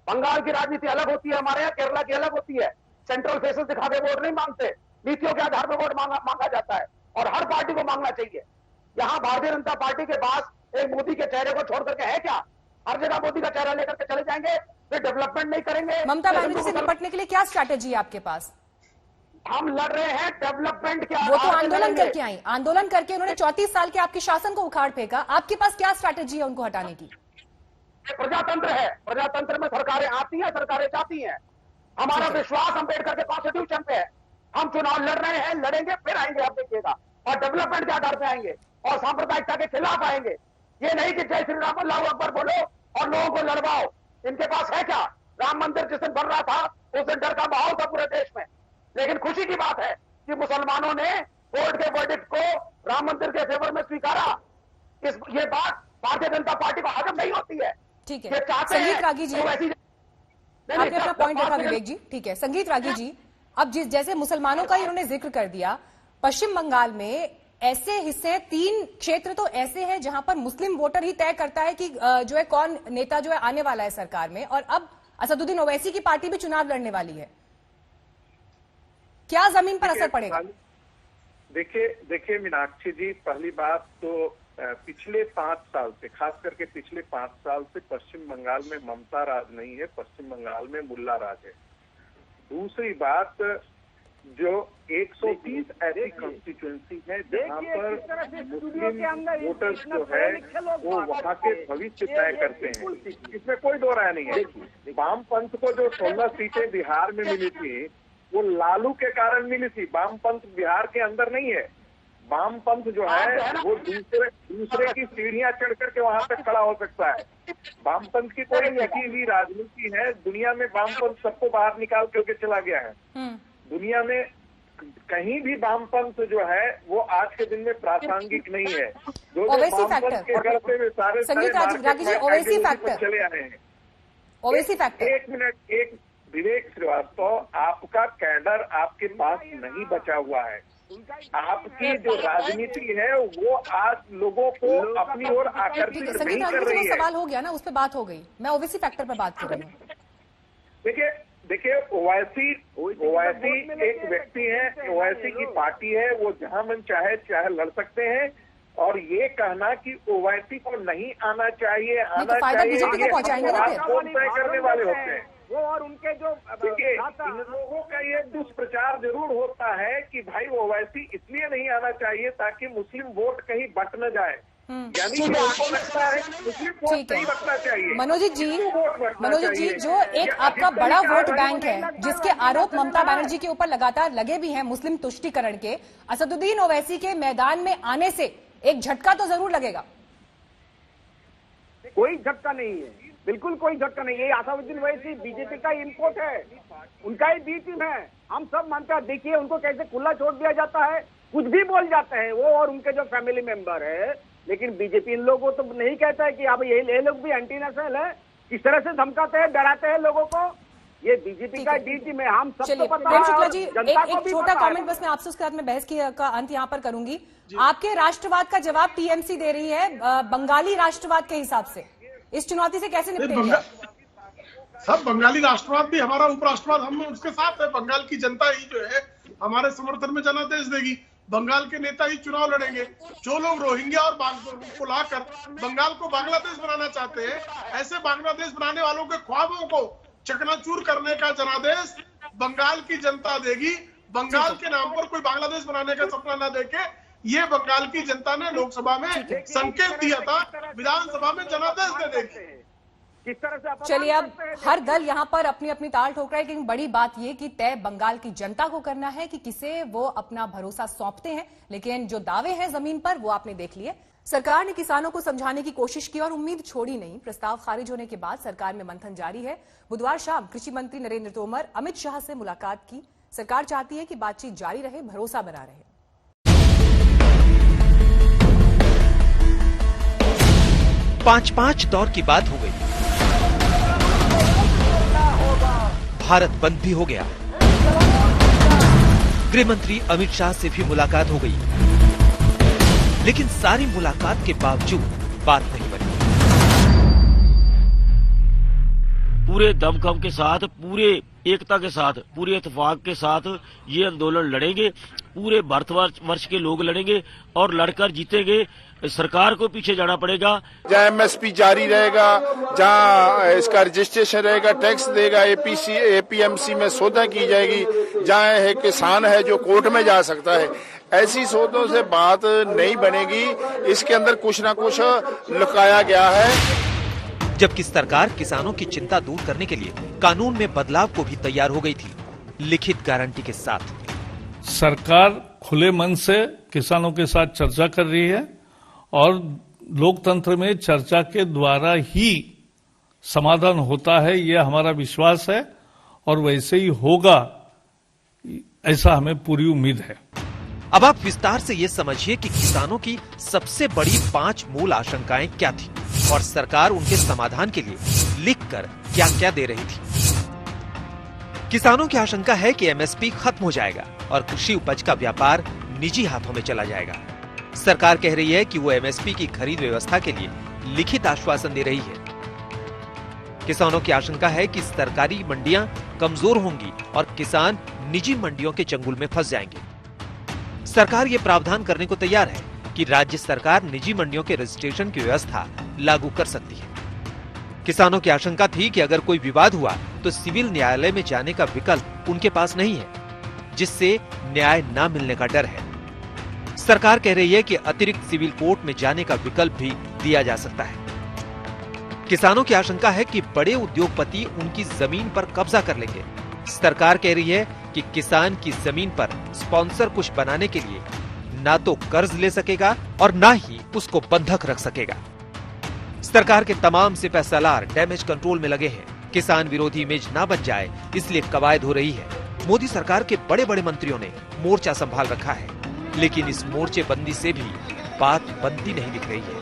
बंगाल की राजनीति अलग होती है, हमारे यहाँ केरला की अलग होती है। सेंट्रल फेसेस दिखा के वोट नहीं मांगते, नीतियों के आधार पर वोट मांगा जाता है, और हर पार्टी को मांगना चाहिए। यहाँ भारतीय जनता पार्टी के पास एक मोदी के चेहरे को छोड़ करके है क्या? हर जगह मोदी का चेहरा लेकर के चले जाएंगे, फिर डेवलपमेंट नहीं करेंगे। ममता बनर्जी से निपटने के लिए क्या स्ट्रैटेजी है आपके पास? हम लड़ रहे हैं डेवलपमेंट के वो तो आंदोलन करके आई, आंदोलन करके उन्होंने 34 साल के आपके शासन को उखाड़ फेंका। आपके पास क्या स्ट्रैटेजी है उनको हटाने की? प्रजातंत्र है, प्रजातंत्र में सरकारें आती हैं, सरकारें जाती हैं। हमारा विश्वास अम्बेडकर के कॉन्स्टिट्यूशन पे है। हम चुनाव लड़ रहे हैं, लड़ेंगे, फिर आएंगे, आप देखिएगा। और डेवलपमेंट के आधार पे आएंगे और सांप्रदायिकता के खिलाफ आएंगे। ये नहीं कि जय श्री राम अल्लाहू अकबर बोलो और लोगों को लड़वाओ। इनके पास है क्या? राम मंदिर जिस दिन बन रहा था उस दिन डर का माहौल था पूरे देश में, लेकिन खुशी की बात है कि मुसलमानों ने कोर्ट के वर्डिक्ट को राम मंदिर के फेवर में स्वीकारा। ये बात भारतीय जनता पार्टी को हजम नहीं होती है। ठीक है, ये चाहते संगीत हैं रागी जी, तो वैसी आपने अपना पॉइंट रखा विवेक जी, ठीक है। संगीत रागी जी, अब जैसे मुसलमानों का इन्होंने जिक्र कर दिया, पश्चिम बंगाल में ऐसे हिस्से, 3 क्षेत्र तो ऐसे हैं जहां पर मुस्लिम वोटर ही तय करता है कि जो है कौन नेता जो है आने वाला है सरकार में, और अब असदुद्दीन ओवैसी की पार्टी भी चुनाव लड़ने वाली है। क्या जमीन पर असर पड़ेगा? देखिए मीनाक्षी जी, पहली बात तो पिछले 5 साल से, खास करके पिछले 5 साल से पश्चिम बंगाल में ममता राज नहीं है, पश्चिम बंगाल में मुल्ला राज है। दूसरी बात, जो 130 ऐसी कॉन्स्टिट्यूएंसी है जहां पर मुस्लिम वोटर्स जो है वो वहां के भविष्य तय करते हैं, इसमें कोई दो राय नहीं है। वामपंथ को जो 16 सीटें बिहार में मिली थी वो लालू के कारण मिली थी। वामपंथ बिहार के अंदर नहीं है। वामपंथ जो है वो दूसरे की सीढ़ियां चढ़ करके वहां तक खड़ा हो सकता है। वामपंथ की कोई लिखी हुई राजनीति है दुनिया में? वामपंथ सबको बाहर निकाल करके चला गया है। दुनिया में कहीं भी वामपंथ जो है वो आज के दिन में प्रासंगिक नहीं है। जो वामपंथ के गढ़ते में सारे चले आए हैं। ओवैसी फैक्टर, एक मिनट, एक विवेक श्रीवास्तव, आपका कैडर आपके पास नहीं बचा हुआ है। आपकी जो राजनीति है वो आज लोगों को अपनी ओर आकर्षित नहीं कर रही है। सवाल हो गया ना, उस पर बात हो गई। मैं ओवैसी फैक्टर पर बात कर रही हूँ। देखिए ओवैसी एक व्यक्ति है, ओवैसी की पार्टी है, वो जहां मन चाहे लड़ सकते हैं। और ये कहना कि ओवैसी को नहीं आना चाहिए, आना चाहिए, तय करने वाले होते हैं वो। और उनके जो देखिए, इन लोगों का ये दुष्प्रचार जरूर होता है कि भाई ओवैसी इसलिए नहीं आना चाहिए ताकि मुस्लिम वोट कहीं बट न जाए, यानी कि उनको लगता है मुस्लिम वोट नहीं बटना चाहिए। मनोजित जी, जो एक आपका बड़ा वोट बैंक है जिसके आरोप ममता बनर्जी के ऊपर लगातार लगे भी हैं मुस्लिम तुष्टीकरण के, असदुद्दीन ओवैसी के मैदान में आने से एक झटका तो जरूर लगेगा। कोई झटका नहीं है, बिल्कुल कोई झटका नहीं है। असदुद्दीन ओवैसी बीजेपी का इनपुट है, उनका ही बी टीम है, हम सब मानते हैं। देखिए उनको कैसे खुला छोड़ दिया जाता है, कुछ भी बोल जाते हैं वो और उनके जो फैमिली मेंबर है। लेकिन बीजेपी इन लोगों को तो नहीं कहता है कि अब ये लोग भी एंटी नेशनल है, किस तरह से धमकाते हैं, डराते हैं लोगों को। ये बीजेपी का डी टीम है, हम सबको पता है। शुक्ला जी, एक छोटा कमेंट बस मैं आपसे उसके बाद में बहस का अंत यहाँ पर करूंगी। आपके राष्ट्रवाद का जवाब टीएमसी दे रही है बंगाली राष्ट्रवाद के हिसाब से, इस चुनौती से कैसे निपटेंगे? सब बंगाली राष्ट्रवाद भी हमारा उपराष्ट्रवाद, हम उसके साथ है। बंगाल की जनता ही जो है हमारे समर्थन में जनादेश देगी। बंगाल के नेता ही चुनाव लड़ेंगे। जो लोग रोहिंग्या और को लाकर बंगाल को बांग्लादेश बनाना चाहते हैं, ऐसे बांग्लादेश बनाने वालों के ख्वाबों को चकनाचूर करने का जनादेश बंगाल की जनता देगी। बंगाल के नाम पर कोई बांग्लादेश बनाने का सपना न देके, ये बंगाल की जनता ने लोकसभा में संकेत दिया था, विधानसभा में जनादेश दे देगी। किस तरह से चलिए, अब हर दल यहाँ पर अपनी अपनी ताल ठोक रहा है, लेकिन बड़ी बात ये कि तय बंगाल की जनता को करना है कि किसे वो अपना भरोसा सौंपते हैं। लेकिन जो दावे हैं जमीन पर वो आपने देख लिए। सरकार ने किसानों को समझाने की कोशिश की और उम्मीद छोड़ी नहीं। प्रस्ताव खारिज होने के बाद सरकार में मंथन जारी है। बुधवार शाम कृषि मंत्री नरेंद्र तोमर अमित शाह से मुलाकात की। सरकार चाहती है कि बातचीत जारी रहे, भरोसा बना रहे। 5-5 दौर की बात हो गई। भारत बंद भी हो गया। गृह मंत्री अमित शाह से भी मुलाकात हो गई, लेकिन सारी मुलाकात के बावजूद बात नहीं बनी। पूरे दमखम के साथ पूरे एकता के साथ, पूरे इत्तेफाक के साथ ये आंदोलन लड़ेंगे। पूरे भारतवर्ष के लोग लड़ेंगे और लड़कर जीतेंगे। सरकार को पीछे जाना पड़ेगा। जहाँ एमएसपी जारी रहेगा, जहाँ इसका रजिस्ट्रेशन रहेगा, टैक्स देगा, एपीएमसी में सौदा की जाएगी, जहाँ है किसान है जो कोर्ट में जा सकता है, ऐसी सौदों से बात नहीं बनेगी। इसके अंदर कुछ ना कुछ लुकाया गया है। जबकि सरकार किसानों की चिंता दूर करने के लिए कानून में बदलाव को भी तैयार हो गई थी, लिखित गारंटी के साथ। सरकार खुले मन से किसानों के साथ चर्चा कर रही है और लोकतंत्र में चर्चा के द्वारा ही समाधान होता है, यह हमारा विश्वास है और वैसे ही होगा, ऐसा हमें पूरी उम्मीद है। अब आप विस्तार से ये समझिए कि किसानों की सबसे बड़ी 5 मूल आशंकाएं क्या थी और सरकार उनके समाधान के लिए लिखकर क्या क्या दे रही थी। किसानों की आशंका है कि एमएसपी खत्म हो जाएगा और कृषि उपज का व्यापार निजी हाथों में चला जाएगा। सरकार कह रही है कि वो एमएसपी की खरीद व्यवस्था के लिए लिखित आश्वासन दे रही है। किसानों की आशंका है कि सरकारी मंडियां कमजोर होंगी और किसान निजी मंडियों के चंगुल में फंस जाएंगे। सरकार ये प्रावधान करने को तैयार है कि राज्य सरकार निजी मंडियों के रजिस्ट्रेशन की व्यवस्था लागू कर सकती है। किसानों की आशंका थी कि अगर कोई विवाद हुआ तो सिविल न्यायालय में जाने का विकल्प उनके पास नहीं है, जिससे न्याय न मिलने का डर है। सरकार कह रही है कि अतिरिक्त सिविल कोर्ट में जाने का विकल्प भी दिया जा सकता है। किसानों की आशंका है कि बड़े उद्योगपति उनकी जमीन पर कब्जा कर लेंगे। सरकार कह रही है कि किसान की जमीन पर स्पॉन्सर कुछ बनाने के लिए ना तो कर्ज ले सकेगा और ना ही उसको बंधक रख सकेगा। सरकार के तमाम सिपहसालार डैमेज कंट्रोल में लगे हैं। किसान विरोधी इमेज ना बन जाए इसलिए कवायद हो रही है। मोदी सरकार के बड़े बड़े मंत्रियों ने मोर्चा संभाल रखा है, लेकिन इस मोर्चेबंदी से भी बात बनती नहीं दिख रही है।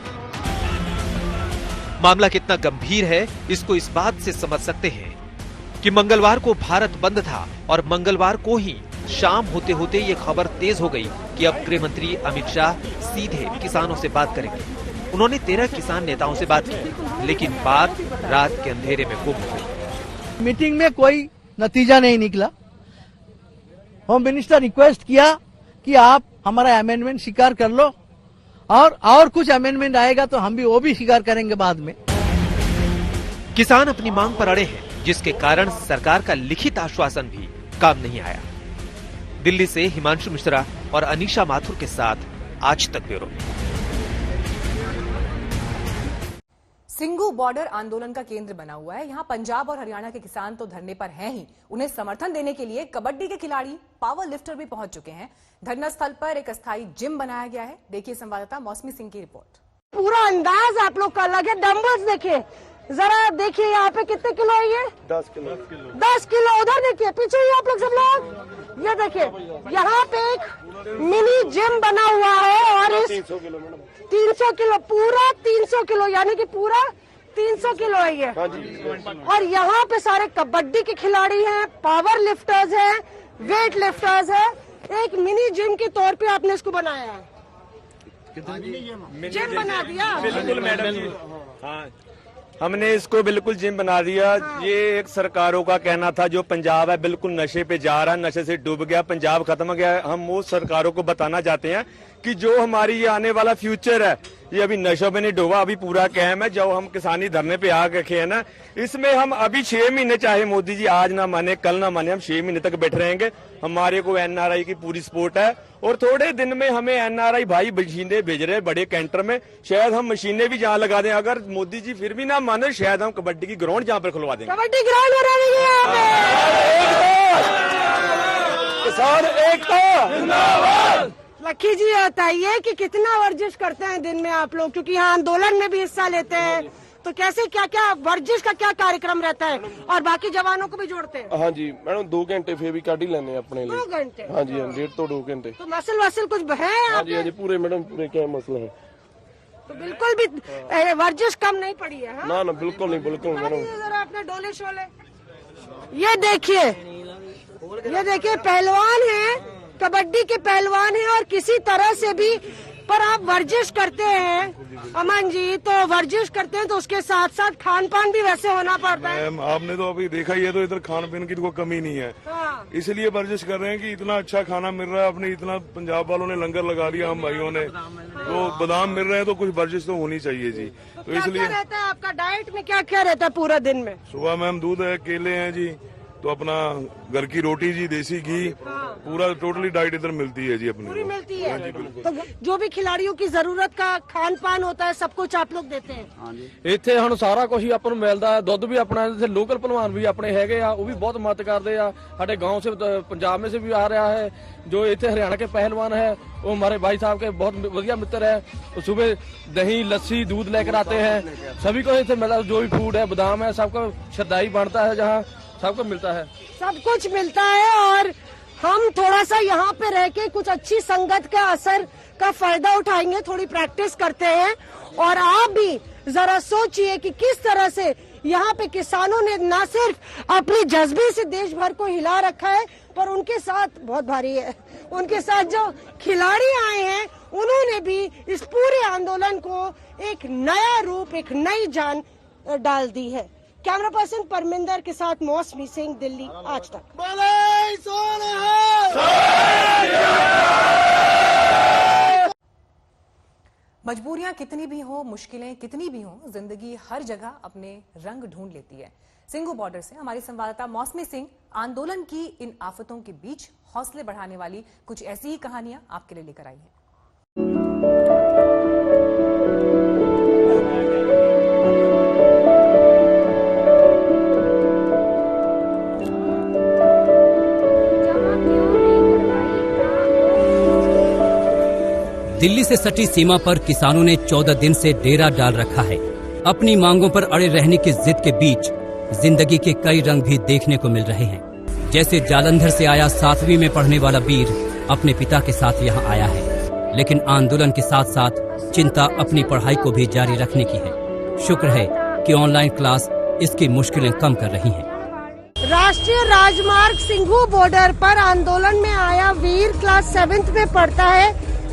मामला कितना गंभीर है इसको इस बात से समझ सकते हैं कि मंगलवार को भारत बंद था और मंगलवार को ही शाम होते होते ये खबर तेज हो गई कि अब गृह मंत्री अमित शाह सीधे किसानों से बात करेंगे। उन्होंने 13 किसान नेताओं से बात की, लेकिन बात रात के अंधेरे में गुम हो गई। मीटिंग में कोई नतीजा नहीं निकला। होम मिनिस्टर रिक्वेस्ट किया कि आप हमारा अमेंडमेंट स्वीकार कर लो और कुछ अमेंडमेंट आएगा तो हम भी वो भी स्वीकार करेंगे बाद में। किसान अपनी मांग पर अड़े हैं, जिसके कारण सरकार का लिखित आश्वासन भी काम नहीं आया। दिल्ली से हिमांशु मिश्रा और अनीशा माथुर के साथ आज तक ब्यूरो। सिंघू बॉर्डर आंदोलन का केंद्र बना हुआ है। यहां पंजाब और हरियाणा के किसान तो धरने पर हैं ही, उन्हें समर्थन देने के लिए कबड्डी के खिलाड़ी, पावर लिफ्टर भी पहुंच चुके हैं। धरना स्थल पर एक अस्थायी जिम बनाया गया है। देखिए संवाददाता मौसमी सिंह की रिपोर्ट। पूरा अंदाज आप लोग का अलग है। डंबल्स देखिए, जरा देखिए यहाँ पे कितने किलो है ये? 10 किलो। 10 किलो। उधर देखिए पीछे ही आप लोग सब लोग, ये देखिए यहाँ पे एक मिनी जिम बना हुआ है और इस 300 किलो, पूरा 300 किलो, यानी कि पूरा 300 किलो है ये। और यहाँ पे सारे कबड्डी के खिलाड़ी हैं, पावर लिफ्टर्स हैं, वेट लिफ्टर्स हैं। एक मिनी जिम के तौर पे आपने इसको बनाया है। जिम बना दिया? बिल्कुल मैडम जी, हाँ हमने इसको बिल्कुल जिम बना दिया। ये एक सरकारों का कहना था जो पंजाब है बिल्कुल नशे पे जा रहा है, नशे से डूब गया, पंजाब खत्म हो गया। हम वो सरकारों को बताना चाहते हैं कि जो हमारी ये आने वाला फ्यूचर है ये अभी नशों में नहीं डूबा, अभी पूरा कायम है। जो हम किसानी धरने पे आ रखे हैं ना, इसमें हम अभी 6 महीने, चाहे मोदी जी आज ना माने कल ना माने, हम 6 महीने तक बैठे रहेंगे। हमारे को एनआरआई की पूरी सपोर्ट है और थोड़े दिन में हमें एनआरआई भाई मशीनें भेज रहे हैं बड़े कैंटर में। शायद हम मशीनें भी जहाँ लगा दें। अगर मोदी जी फिर भी ना माने, शायद हम कबड्डी की ग्राउंड जहाँ पर खुलवा देंगे। कबड्डी ग्राउंड किसान एकता। लक्की जी बताइए कि कितना वर्जिश करते हैं दिन में आप लोग, क्योंकि यहाँ आंदोलन में भी हिस्सा लेते हैं, तो कैसे क्या क्या वर्जिश का क्या कार्यक्रम रहता है और बाकी जवानों को भी जोड़ते हैं? हाँ जी मैडम, 2 घंटे फिर भी काट ही लेने अपने लिए। 2 घंटे? हाँ जी, 1.5 तो 2 घंटे। तो मसल वसल कुछ है? हाँ जी पूरे मैडम, पूरे क्या मसला है। तो बिल्कुल भी वर्जिश कम नहीं पड़ी है? ना ना बिल्कुल नहीं, बिल्कुल मैडम। जरा अपने डोले शोले ये देखिए पहलवान है, कबड्डी के पहलवान है और किसी तरह से भी पर आप वर्जिश करते हैं अमन जी, तो वर्जिश करते हैं तो उसके साथ साथ खान पान भी वैसे होना पड़ता है। मैम आपने तो अभी देखा ही है, तो इधर खान पीन की तो कोई कमी नहीं है। हाँ। इसलिए वर्जिश कर रहे हैं कि इतना अच्छा खाना मिल रहा है, अपने इतना पंजाब वालों ने लंगर लगा दिया, हम भाइयों ने तो बादाम मिल रहे हैं, तो कुछ वर्जिश तो होनी चाहिए जी। तो इसलिए क्या रहता है आपका डाइट में, क्या क्या रहता है पूरा दिन में? सुबह मैम दूध है, केले हैं जी, तो अपना घर की रोटी जी, देसी घी, पूरा टोटली डाइट इधर मिलती है जी अपने पूरी मिलती है। हाँ जी, बिल्कुल। तो जो भी खिलाड़ियों की जरूरत का खान पान होता है सब कुछ आप लोग देते हैं? ਇੱਥੇ ਹੁਣ ਸਾਰਾ ਕੁਝ ਹੀ ਆਪਾਂ ਨੂੰ ਮਿਲਦਾ ਹੈ। ਦੁੱਧ ਵੀ ਆਪਣਾ ਇੱਥੇ ਲੋਕਲ ਪਹਿਲਵਾਨ ਵੀ ਆਪਣੇ ਹੈਗੇ ਆ, ਉਹ ਵੀ ਬਹੁਤ ਮਦਦ ਕਰਦੇ ਆ। ਸਾਡੇ गांव से पंजाब में से भी आ रहा है, जो ਇੱਥੇ हरियाणा के पहलवान है वो हमारे भाई साहब के बहुत बढ़िया मित्र है। तो सुबह दही लस्सी दूध लेकर आते हैं, सभी को इतने मिला, जो भी फूड है बादाम है सबको श्रद्धाई बांटता है, जहाँ सबको मिलता है, सब कुछ मिलता है। और हम थोड़ा सा यहाँ पे रह के कुछ अच्छी संगत का असर का फायदा उठाएंगे, थोड़ी प्रैक्टिस करते हैं। और आप भी जरा सोचिए कि किस तरह से यहाँ पे किसानों ने न सिर्फ अपने जज्बे से देश भर को हिला रखा है, पर उनके साथ बहुत भारी है, उनके साथ जो खिलाड़ी आए हैं उन्होंने भी इस पूरे आंदोलन को एक नया रूप, एक नई जान डाल दी है। कैमरा पर्सन परमिंदर के साथ मौसमी सिंह, दिल्ली आज तक। मजबूरियां कितनी भी हो, मुश्किलें कितनी भी हो, जिंदगी हर जगह अपने रंग ढूंढ लेती है। सिंघू बॉर्डर से हमारी संवाददाता मौसमी सिंह आंदोलन की इन आफतों के बीच हौसले बढ़ाने वाली कुछ ऐसी ही कहानियां आपके लिए लेकर आई हैं। दिल्ली से सटी सीमा पर किसानों ने 14 दिन से डेरा डाल रखा है। अपनी मांगों पर अड़े रहने की जिद के बीच जिंदगी के कई रंग भी देखने को मिल रहे हैं। जैसे जालंधर से आया 7वीं में पढ़ने वाला वीर अपने पिता के साथ यहाँ आया है, लेकिन आंदोलन के साथ साथ चिंता अपनी पढ़ाई को भी जारी रखने की है। शुक्र है कि ऑनलाइन क्लास इसकी मुश्किलें कम कर रही हैं। राष्ट्रीय राजमार्ग सिंघू बॉर्डर पर आंदोलन में आया वीर क्लास 7th में पढ़ता है,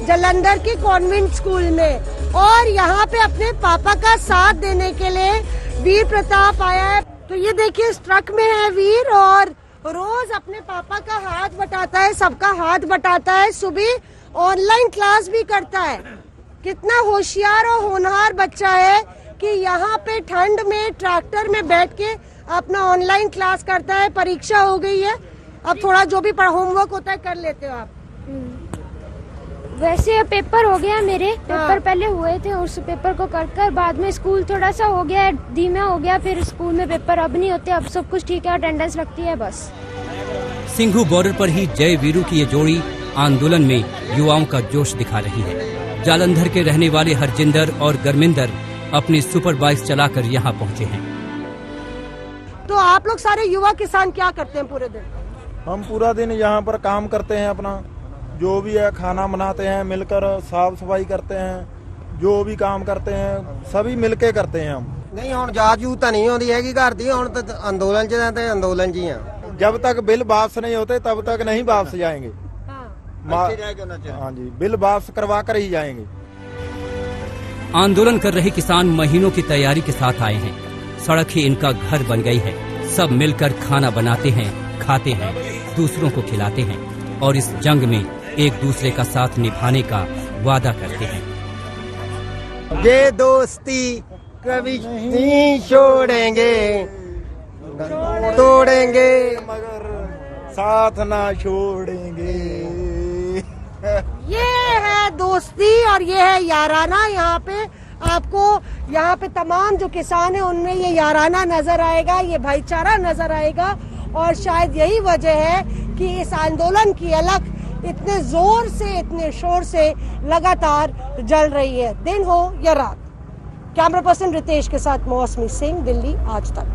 जालंधर के कॉन्वेंट स्कूल में, और यहाँ पे अपने पापा का साथ देने के लिए वीर प्रताप आया है। तो ये देखिए इस ट्रक में है वीर, और रोज अपने पापा का हाथ बटाता है, सबका हाथ बटाता है, सुबह ऑनलाइन क्लास भी करता है। कितना होशियार और होनहार बच्चा है कि यहाँ पे ठंड में ट्रैक्टर में बैठ के अपना ऑनलाइन क्लास करता है। परीक्षा हो गई है, अब थोड़ा जो भी होमवर्क होता है कर लेते हो आप? वैसे पेपर हो गया मेरे, पेपर पहले हुए थे, उस पेपर को कर बाद में स्कूल थोड़ा सा हो गया, धीमा हो गया, फिर स्कूल में पेपर अब नहीं होते, अब सब कुछ ठीक है, अटेंडेंस लगती है बस। सिंघू बॉर्डर पर ही जय वीरू की ये जोड़ी आंदोलन में युवाओं का जोश दिखा रही है। जालंधर के रहने वाले हरजिंदर और गर्मिंदर अपनी सुपर बाइक चलाकर यहाँ पहुँचे हैं। तो आप लोग सारे युवा किसान क्या करते हैं पूरे दिन? हम पूरा दिन यहाँ पर काम करते हैं, अपना जो भी है खाना बनाते हैं, मिलकर साफ सफाई करते हैं, जो भी काम करते हैं सभी मिलके करते हैं हम। नहीं ਹੁਣ ਜਾਤ ਜੂਤ ਤਾਂ ਨਹੀਂ ਆਉਂਦੀ ਹੈਗੀ ਘਰ ਦੀ, ਹੁਣ ਤਾਂ ਅੰਦੋਲਨ 'ਚ ਤੇ ਅੰਦੋਲਨ 'ਚ ਹੀ ਆ। जब तक बिल वापस नहीं होते तब तक नहीं वापस जाएंगे। हाँ जी, बिल वापस करवा कर ही जाएंगे। आंदोलन कर रहे किसान महीनों की तैयारी के साथ आए हैं। सड़क ही इनका घर बन गई है। सब मिलकर खाना बनाते हैं, खाते हैं, दूसरों को खिलाते हैं और इस जंग में एक दूसरे का साथ निभाने का वादा करते हैं। ये दोस्ती कभी नहीं छोड़ेंगे, तोड़ेंगे मगर साथ ना छोड़ेंगे। ये है दोस्ती और ये है याराना। यहाँ पे आपको यहाँ पे तमाम जो किसान है उनमें ये याराना नजर आएगा, ये भाईचारा नजर आएगा, और शायद यही वजह है कि इस आंदोलन की अलग इतने जोर से, इतने शोर से लगातार जल रही है, दिन हो या रात। कैमरा पर्सन रितेश के साथ मौसमी सिंह, दिल्ली आज तक।